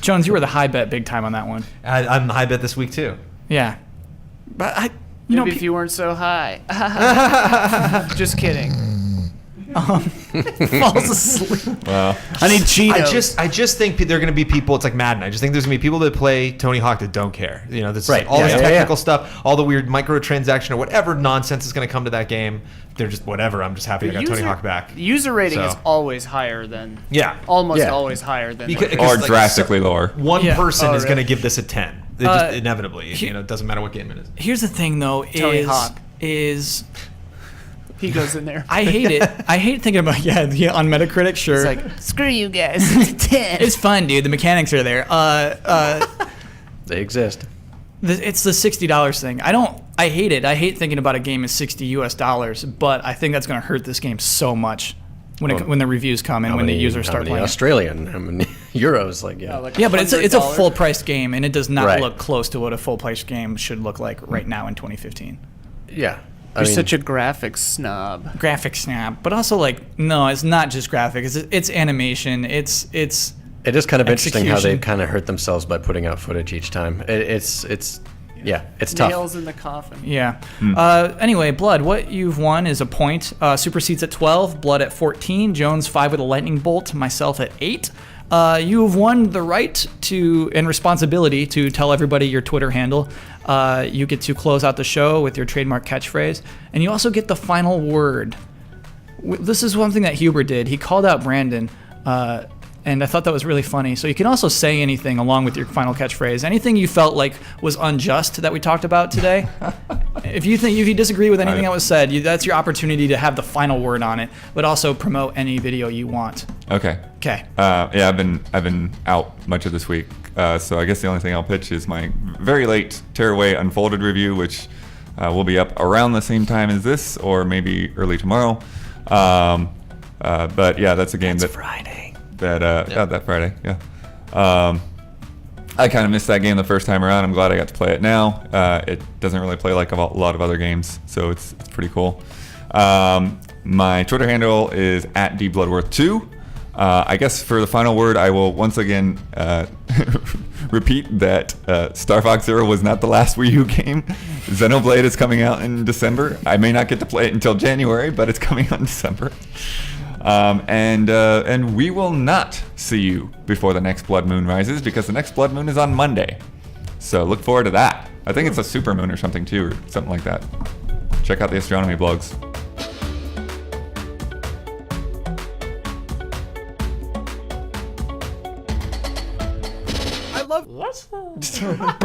Jones, you were the high bet big time on that one. I'm the high bet this week too. Yeah, but Maybe know, if you weren't so high. Just kidding. falls asleep. Wow. I need Cheetos. I just think there are going to be people. It's like Madden. I just think there's going to be people that play Tony Hawk that don't care. You know, this Right. all Yeah, this yeah, technical yeah. stuff, all the weird microtransaction or whatever nonsense is going to come to that game. They're just whatever. I'm just happy I got Tony Hawk back. User rating So. is always higher than. Yeah. Almost Yeah. always higher than. Because- Or like, drastically lower. One Yeah. person Oh, is going to really? give this a 10. It Uh, just inevitably. You know, it doesn't matter what game it is. Here's the thing, though, Tony Hawk. is He goes in there. I hate it. I hate thinking about yeah on Metacritic. Sure, It's like, screw you guys. It's a 10. it's fun, dude. The mechanics are there. They exist. It's the $60 thing. I hate it. I hate thinking about a game as $60 US, but I think that's going to hurt this game so much when the reviews come and when the users start playing. Australian, how many euros? Like, yeah. like Yeah, but it's a $100. full priced game, and it does not Right. look close to what a full priced game should look like right now in 2015. Yeah. You're such a graphics snob. Graphic snap, but also like no, it's not just graphic. It's animation. It's It is kind of interesting how execution. they kind of hurt themselves by putting out footage each time. It's tough. Nails in the coffin. yeah. Anyway, Blood, what you've won is a point. Super Seats at 12, Blood at 14, Jones 5 with a lightning bolt, myself at 8. you have won the right to and responsibility to tell everybody your Twitter handle. You get to close out the show with your trademark catchphrase, and you also get the final word. This is one thing that Huber did. He called out Brandon, and I thought that was really funny. So you can also say anything along with your final catchphrase. Anything you felt like was unjust that we talked about today. If you disagree with anything that was said, that's your opportunity to have the final word on it, but also promote any video you want. Okay. Okay. Yeah, I've been out much of this week, so I guess the only thing I'll pitch is my very late Tearaway Unfolded review, which will be up around the same time as this, or maybe early tomorrow. But yeah, that's a game that Friday. That Friday. Yeah. I kind of missed that game the first time around. I'm glad I got to play it now. It doesn't really play like a lot of other games, so it's pretty cool. My Twitter handle is @dbloodworth2. I guess for the final word, I will once again repeat that Star Fox Zero was not the last Wii U game. Xenoblade is coming out in December. I may not get to play it until January, but it's coming out in December. And we will not see you before the next Blood Moon rises, because the next Blood Moon is on Monday. So look forward to that. I think it's a super moon or something too, or something like that. Check out the astronomy blogs. I love.